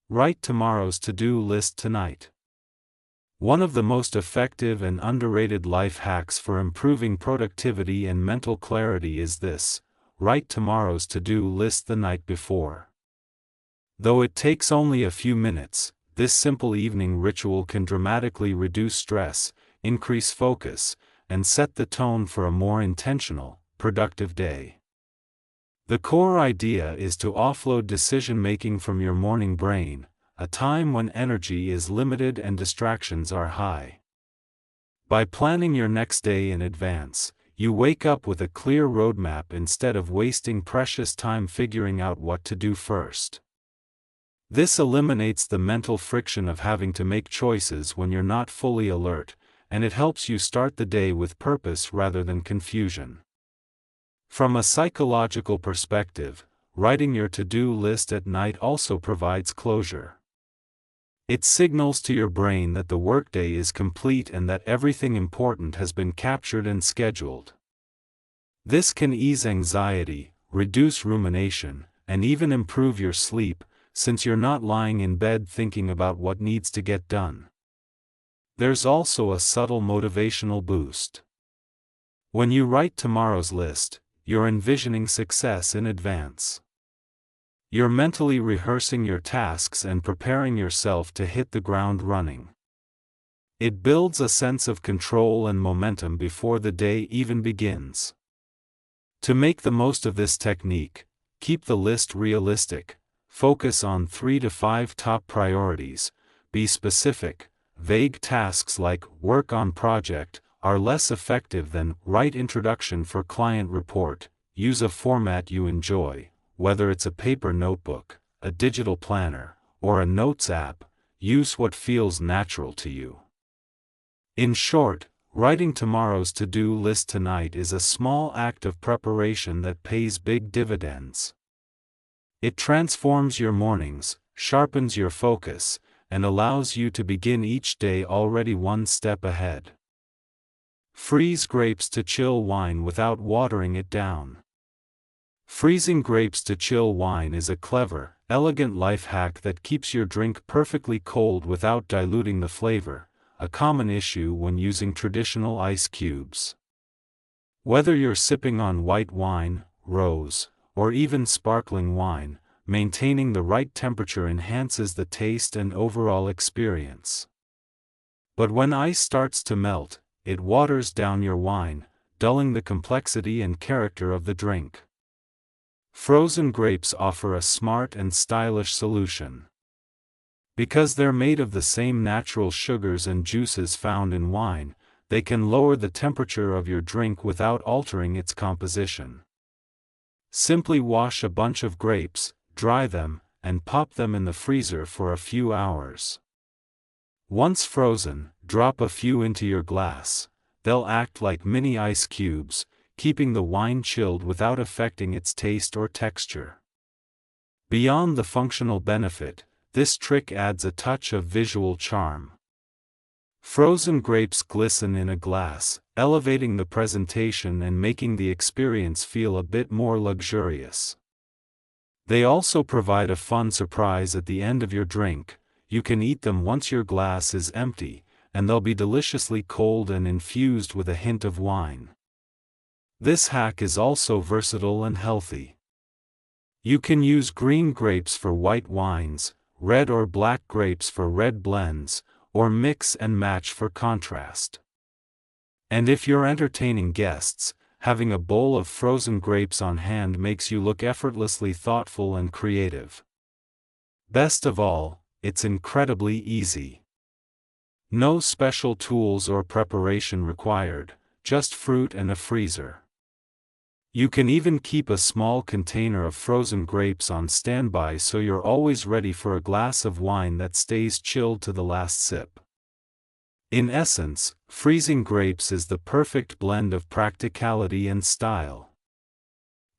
Speaker 1: Write tomorrow's to-do list tonight. One of the most effective and underrated life hacks for improving productivity and mental clarity is this: write tomorrow's to-do list the night before. Though it takes only a few minutes, this simple evening ritual can dramatically reduce stress, increase focus, and set the tone for a more intentional, productive day. The core idea is to offload decision-making from your morning brain, a time when energy is limited and distractions are high. By planning your next day in advance, you wake up with a clear roadmap instead of wasting precious time figuring out what to do first. This eliminates the mental friction of having to make choices when you're not fully alert, and it helps you start the day with purpose rather than confusion. From a psychological perspective, writing your to-do list at night also provides closure. It signals to your brain that the workday is complete and that everything important has been captured and scheduled. This can ease anxiety, reduce rumination, and even improve your sleep, since you're not lying in bed thinking about what needs to get done. There's also a subtle motivational boost. When you write tomorrow's list, you're envisioning success in advance. You're mentally rehearsing your tasks and preparing yourself to hit the ground running. It builds a sense of control and momentum before the day even begins. To make the most of this technique, keep the list realistic, focus on 3 to 5 top priorities, be specific. Vague tasks like work on project are less effective than write introduction for client report. Use a format you enjoy, whether it's a paper notebook, a digital planner, or a notes app. Use what feels natural to you. In short, writing tomorrow's to-do list tonight is a small act of preparation that pays big dividends. It transforms your mornings, sharpens your focus, and allows you to begin each day already one step ahead. Freeze grapes to chill wine without watering it down. Freezing grapes to chill wine is a clever, elegant life hack that keeps your drink perfectly cold without diluting the flavor, a common issue when using traditional ice cubes. Whether you're sipping on white wine, rose, or even sparkling wine, maintaining the right temperature enhances the taste and overall experience. But when ice starts to melt, it waters down your wine, dulling the complexity and character of the drink. Frozen grapes offer a smart and stylish solution. Because they're made of the same natural sugars and juices found in wine, they can lower the temperature of your drink without altering its composition. Simply wash a bunch of grapes, dry them, and pop them in the freezer for a few hours. Once frozen, drop a few into your glass. They'll act like mini ice cubes, keeping the wine chilled without affecting its taste or texture. Beyond the functional benefit, this trick adds a touch of visual charm. Frozen grapes glisten in a glass, elevating the presentation and making the experience feel a bit more luxurious. They also provide a fun surprise at the end of your drink. You can eat them once your glass is empty, and they'll be deliciously cold and infused with a hint of wine. This hack is also versatile and healthy. You can use green grapes for white wines, red or black grapes for red blends, or mix and match for contrast. And if you're entertaining guests, having a bowl of frozen grapes on hand makes you look effortlessly thoughtful and creative. Best of all, it's incredibly easy. No special tools or preparation required, just fruit and a freezer. You can even keep a small container of frozen grapes on standby so you're always ready for a glass of wine that stays chilled to the last sip. In essence, freezing grapes is the perfect blend of practicality and style.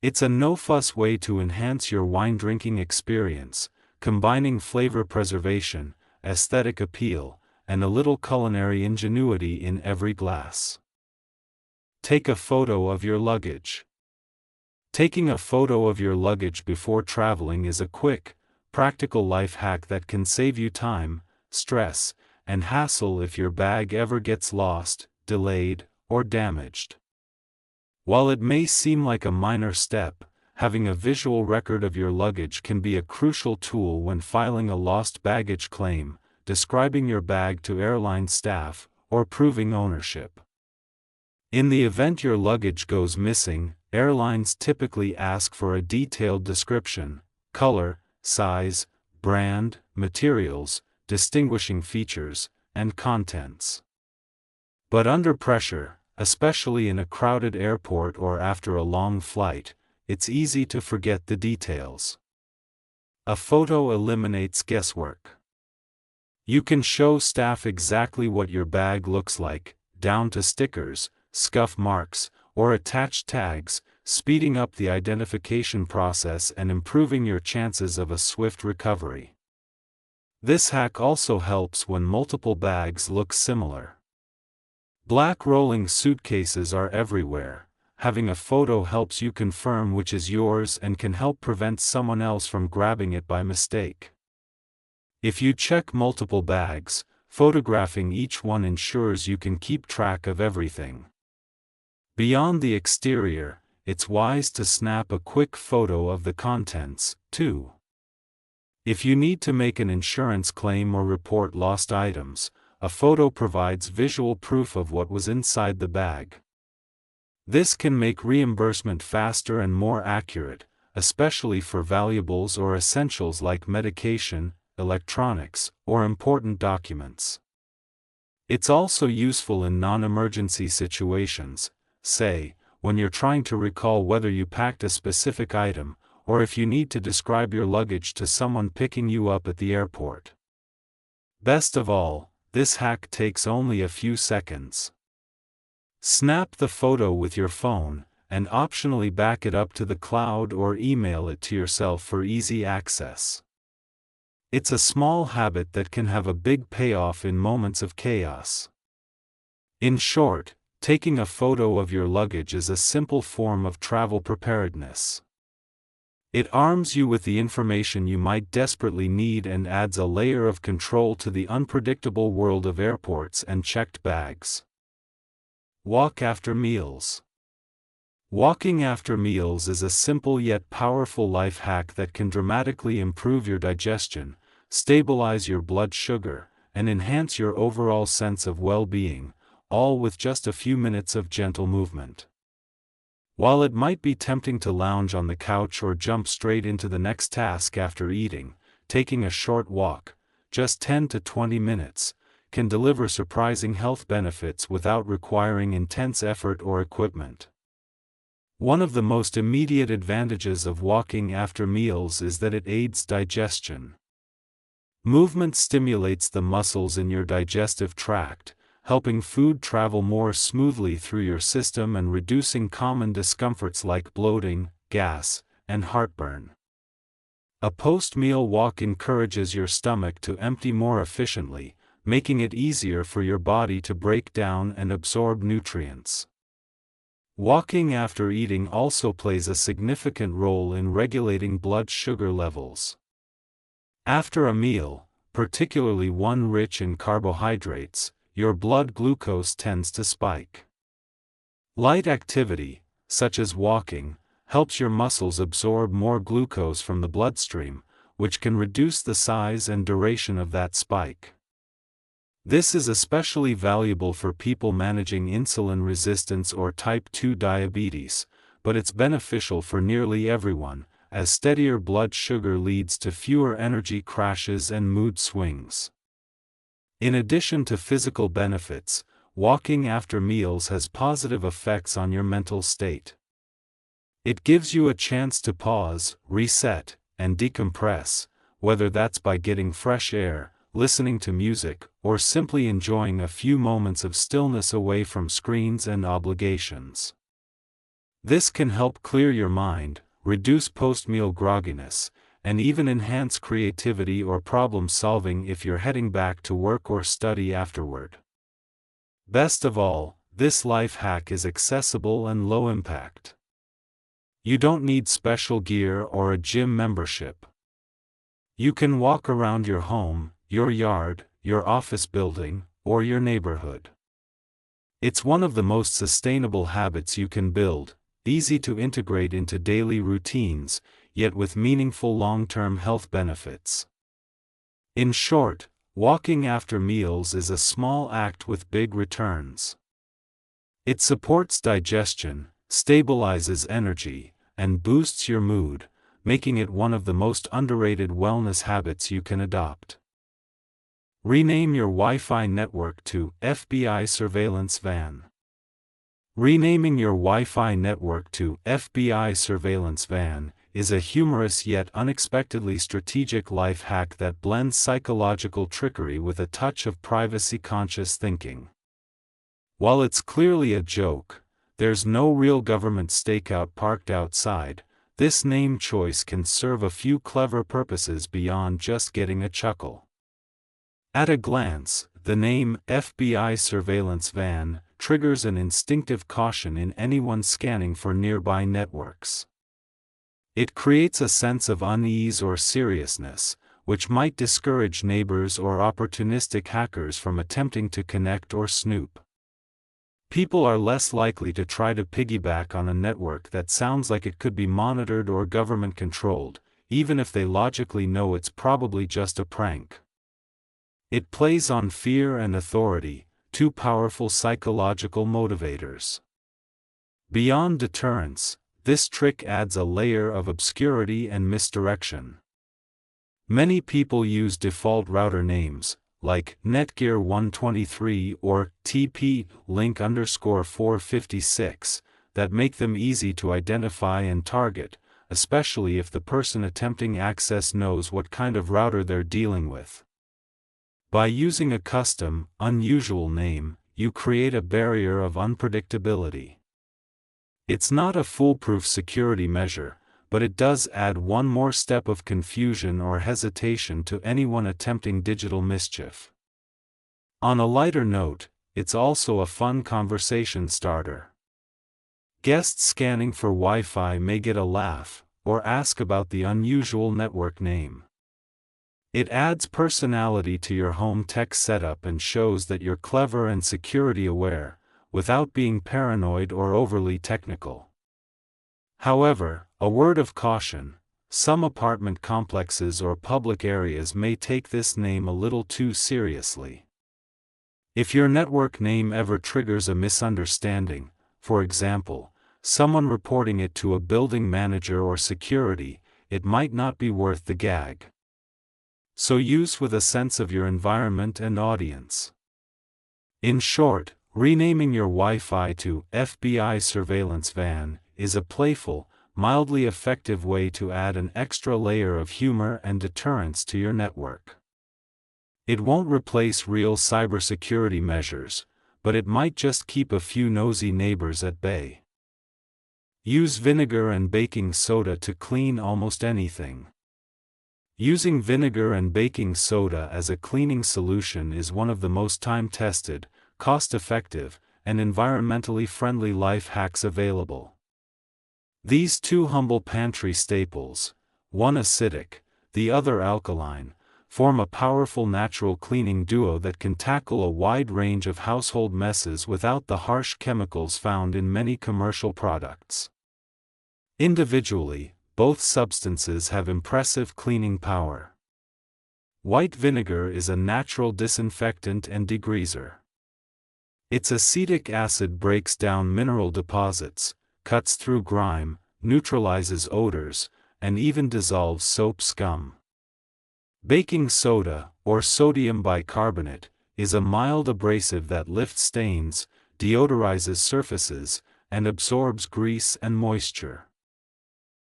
Speaker 1: It's a no-fuss way to enhance your wine drinking experience, combining flavor preservation, aesthetic appeal, and a little culinary ingenuity in every glass. Take a photo of your luggage. Taking a photo of your luggage before traveling is a quick, practical life hack that can save you time, stress, and hassle if your bag ever gets lost, delayed, or damaged. While it may seem like a minor step, having a visual record of your luggage can be a crucial tool when filing a lost baggage claim, describing your bag to airline staff, or proving ownership. In the event your luggage goes missing, airlines typically ask for a detailed description, color, size, brand, materials, distinguishing features, and contents. But under pressure, especially in a crowded airport or after a long flight, it's easy to forget the details. A photo eliminates guesswork. You can show staff exactly what your bag looks like, down to stickers, scuff marks, or attached tags, speeding up the identification process and improving your chances of a swift recovery. This hack also helps when multiple bags look similar. Black rolling suitcases are everywhere. Having a photo helps you confirm which is yours and can help prevent someone else from grabbing it by mistake. If you check multiple bags, photographing each one ensures you can keep track of everything. Beyond the exterior, it's wise to snap a quick photo of the contents, too. If you need to make an insurance claim or report lost items, a photo provides visual proof of what was inside the bag. This can make reimbursement faster and more accurate, especially for valuables or essentials like medication, electronics, or important documents. It's also useful in non-emergency situations, say, when you're trying to recall whether you packed a specific item, or if you need to describe your luggage to someone picking you up at the airport. Best of all, this hack takes only a few seconds. Snap the photo with your phone, and optionally back it up to the cloud or email it to yourself for easy access. It's a small habit that can have a big payoff in moments of chaos. In short, taking a photo of your luggage is a simple form of travel preparedness. It arms you with the information you might desperately need and adds a layer of control to the unpredictable world of airports and checked bags. Walk after meals. Walking after meals is a simple yet powerful life hack that can dramatically improve your digestion, stabilize your blood sugar, and enhance your overall sense of well-being, all with just a few minutes of gentle movement. While it might be tempting to lounge on the couch or jump straight into the next task after eating, taking a short walk, just 10 to 20 minutes, can deliver surprising health benefits without requiring intense effort or equipment. One of the most immediate advantages of walking after meals is that it aids digestion. Movement stimulates the muscles in your digestive tract, helping food travel more smoothly through your system and reducing common discomforts like bloating, gas, and heartburn. A post-meal walk encourages your stomach to empty more efficiently, making it easier for your body to break down and absorb nutrients. Walking after eating also plays a significant role in regulating blood sugar levels. After a meal, particularly one rich in carbohydrates, your blood glucose tends to spike. Light activity, such as walking, helps your muscles absorb more glucose from the bloodstream, which can reduce the size and duration of that spike. This is especially valuable for people managing insulin resistance or type 2 diabetes, but it's beneficial for nearly everyone, as steadier blood sugar leads to fewer energy crashes and mood swings. In addition to physical benefits, walking after meals has positive effects on your mental state. It gives you a chance to pause, reset, and decompress, whether that's by getting fresh air, listening to music, or simply enjoying a few moments of stillness away from screens and obligations. This can help clear your mind, reduce post-meal grogginess, and even enhance creativity or problem-solving if you're heading back to work or study afterward. Best of all, this life hack is accessible and low impact. You don't need special gear or a gym membership. You can walk around your home, your yard, your office building, or your neighborhood. It's one of the most sustainable habits you can build, easy to integrate into daily routines, yet with meaningful long-term health benefits. In short, walking after meals is a small act with big returns. It supports digestion, stabilizes energy, and boosts your mood, making it one of the most underrated wellness habits you can adopt. Rename your Wi-Fi network to FBI Surveillance Van. Renaming your Wi-Fi network to FBI Surveillance Van is a humorous yet unexpectedly strategic life hack that blends psychological trickery with a touch of privacy-conscious thinking. While it's clearly a joke, there's no real government stakeout parked outside. This name choice can serve a few clever purposes beyond just getting a chuckle. At a glance, the name FBI Surveillance Van triggers an instinctive caution in anyone scanning for nearby networks. It creates a sense of unease or seriousness, which might discourage neighbors or opportunistic hackers from attempting to connect or snoop. People are less likely to try to piggyback on a network that sounds like it could be monitored or government-controlled, even if they logically know it's probably just a prank. It plays on fear and authority, two powerful psychological motivators. Beyond deterrence, this trick adds a layer of obscurity and misdirection. Many people use default router names, like Netgear 123 or TP-Link_456, that make them easy to identify and target, especially if the person attempting access knows what kind of router they're dealing with. By using a custom, unusual name, you create a barrier of unpredictability. It's not a foolproof security measure, but it does add one more step of confusion or hesitation to anyone attempting digital mischief. On a lighter note, it's also a fun conversation starter. Guests scanning for Wi-Fi may get a laugh, or ask about the unusual network name. It adds personality to your home tech setup and shows that you're clever and security aware, without being paranoid or overly technical. However, a word of caution: some apartment complexes or public areas may take this name a little too seriously. If your network name ever triggers a misunderstanding, for example, someone reporting it to a building manager or security, it might not be worth the gag. So use with a sense of your environment and audience. In short, renaming your Wi-Fi to FBI Surveillance Van is a playful, mildly effective way to add an extra layer of humor and deterrence to your network. It won't replace real cybersecurity measures, but it might just keep a few nosy neighbors at bay. Use vinegar and baking soda to clean almost anything. Using vinegar and baking soda as a cleaning solution is one of the most time-tested, cost-effective, and environmentally friendly life hacks available. These two humble pantry staples, one acidic, the other alkaline, form a powerful natural cleaning duo that can tackle a wide range of household messes without the harsh chemicals found in many commercial products. Individually, both substances have impressive cleaning power. White vinegar is a natural disinfectant and degreaser. Its acetic acid breaks down mineral deposits, cuts through grime, neutralizes odors, and even dissolves soap scum. Baking soda, or sodium bicarbonate, is a mild abrasive that lifts stains, deodorizes surfaces, and absorbs grease and moisture.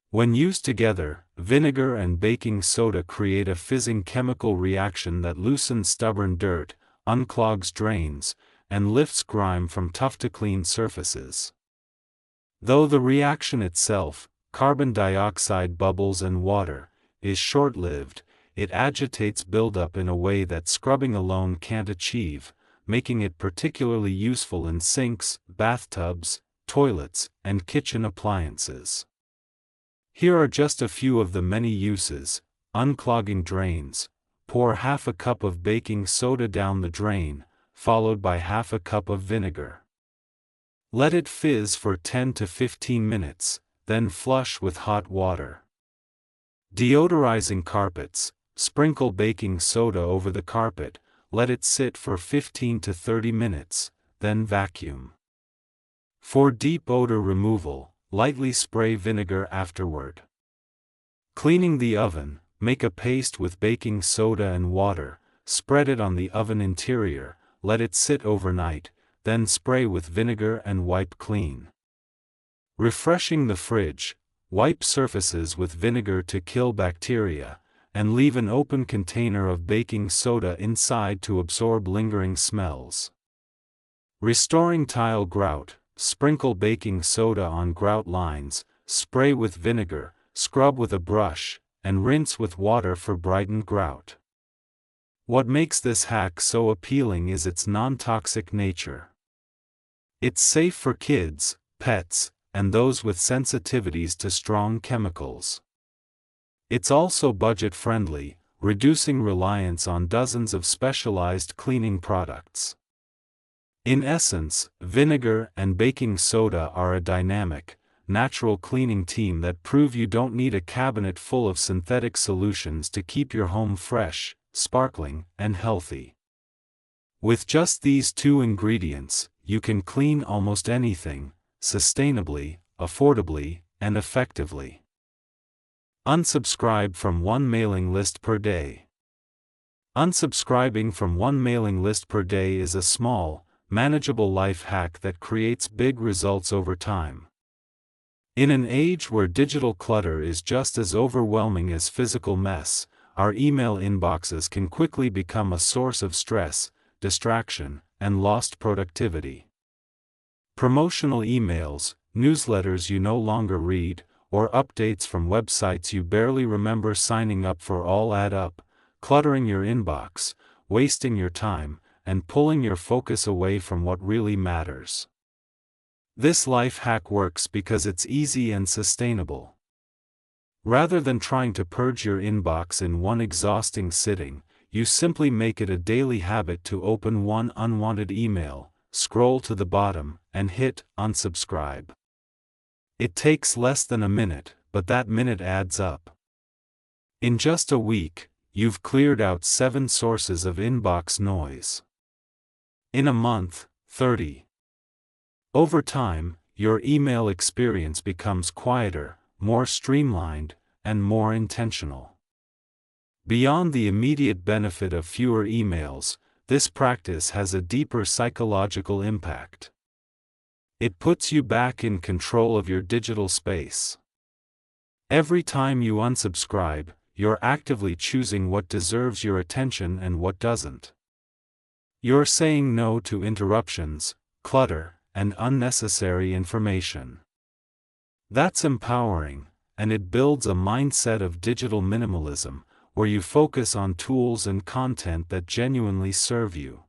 Speaker 1: When used together, vinegar and baking soda create a fizzing chemical reaction that loosens stubborn dirt, unclogs drains, and lifts grime from tough-to-clean surfaces. Though the reaction itself, carbon dioxide bubbles and water, is short-lived, it agitates buildup in a way that scrubbing alone can't achieve, making it particularly useful in sinks, bathtubs, toilets, and kitchen appliances. Here are just a few of the many uses: unclogging drains. Pour half a cup of baking soda down the drain, followed by half a cup of vinegar. Let it fizz for 10 to 15 minutes, then flush with hot water. Deodorizing carpets. Sprinkle baking soda over the carpet, let it sit for 15 to 30 minutes, then vacuum. For deep odor removal, lightly spray vinegar afterward. Cleaning the oven. Make a paste with baking soda and water, spread it on the oven interior, let it sit overnight, then spray with vinegar and wipe clean. Refreshing the fridge. Wipe surfaces with vinegar to kill bacteria, and leave an open container of baking soda inside to absorb lingering smells. Restoring tile grout. Sprinkle baking soda on grout lines, spray with vinegar, scrub with a brush, and rinse with water for brightened grout. What makes this hack so appealing is its non-toxic nature. It's safe for kids, pets, and those with sensitivities to strong chemicals. It's also budget-friendly, reducing reliance on dozens of specialized cleaning products. In essence, vinegar and baking soda are a dynamic, natural cleaning team that prove you don't need a cabinet full of synthetic solutions to keep your home fresh, sparkling, and healthy. With just these two ingredients, you can clean almost anything, sustainably, affordably, and effectively. Unsubscribe from one mailing list per day. Unsubscribing from one mailing list per day is a small, manageable life hack that creates big results over time. In an age where digital clutter is just as overwhelming as physical mess, our email inboxes can quickly become a source of stress, distraction, and lost productivity. Promotional emails, newsletters you no longer read, or updates from websites you barely remember signing up for all add up, cluttering your inbox, wasting your time, and pulling your focus away from what really matters. This life hack works because it's easy and sustainable. Rather than trying to purge your inbox in one exhausting sitting, you simply make it a daily habit to open one unwanted email, scroll to the bottom, and hit unsubscribe. It takes less than a minute, but that minute adds up. In just a week, you've cleared out 7 sources of inbox noise. In a month, 30. Over time, your email experience becomes quieter, more streamlined, and more intentional. Beyond the immediate benefit of fewer emails, this practice has a deeper psychological impact. It puts you back in control of your digital space. Every time you unsubscribe, you're actively choosing what deserves your attention and what doesn't. You're saying no to interruptions, clutter, and unnecessary information. That's empowering, and it builds a mindset of digital minimalism, where you focus on tools and content that genuinely serve you.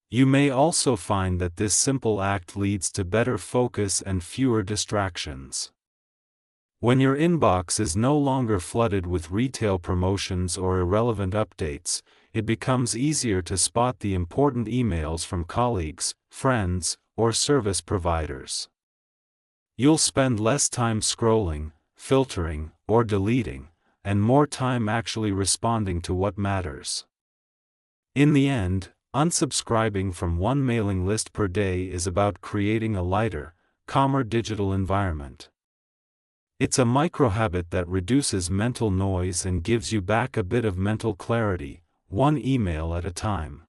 Speaker 1: You may also find that this simple act leads to better focus and fewer distractions. When your inbox is no longer flooded with retail promotions or irrelevant updates, it becomes easier to spot the important emails from colleagues, friends, or service providers. You'll spend less time scrolling, filtering, or deleting, and more time actually responding to what matters. In the end, unsubscribing from one mailing list per day is about creating a lighter, calmer digital environment. It's a microhabit that reduces mental noise and gives you back a bit of mental clarity, one email at a time.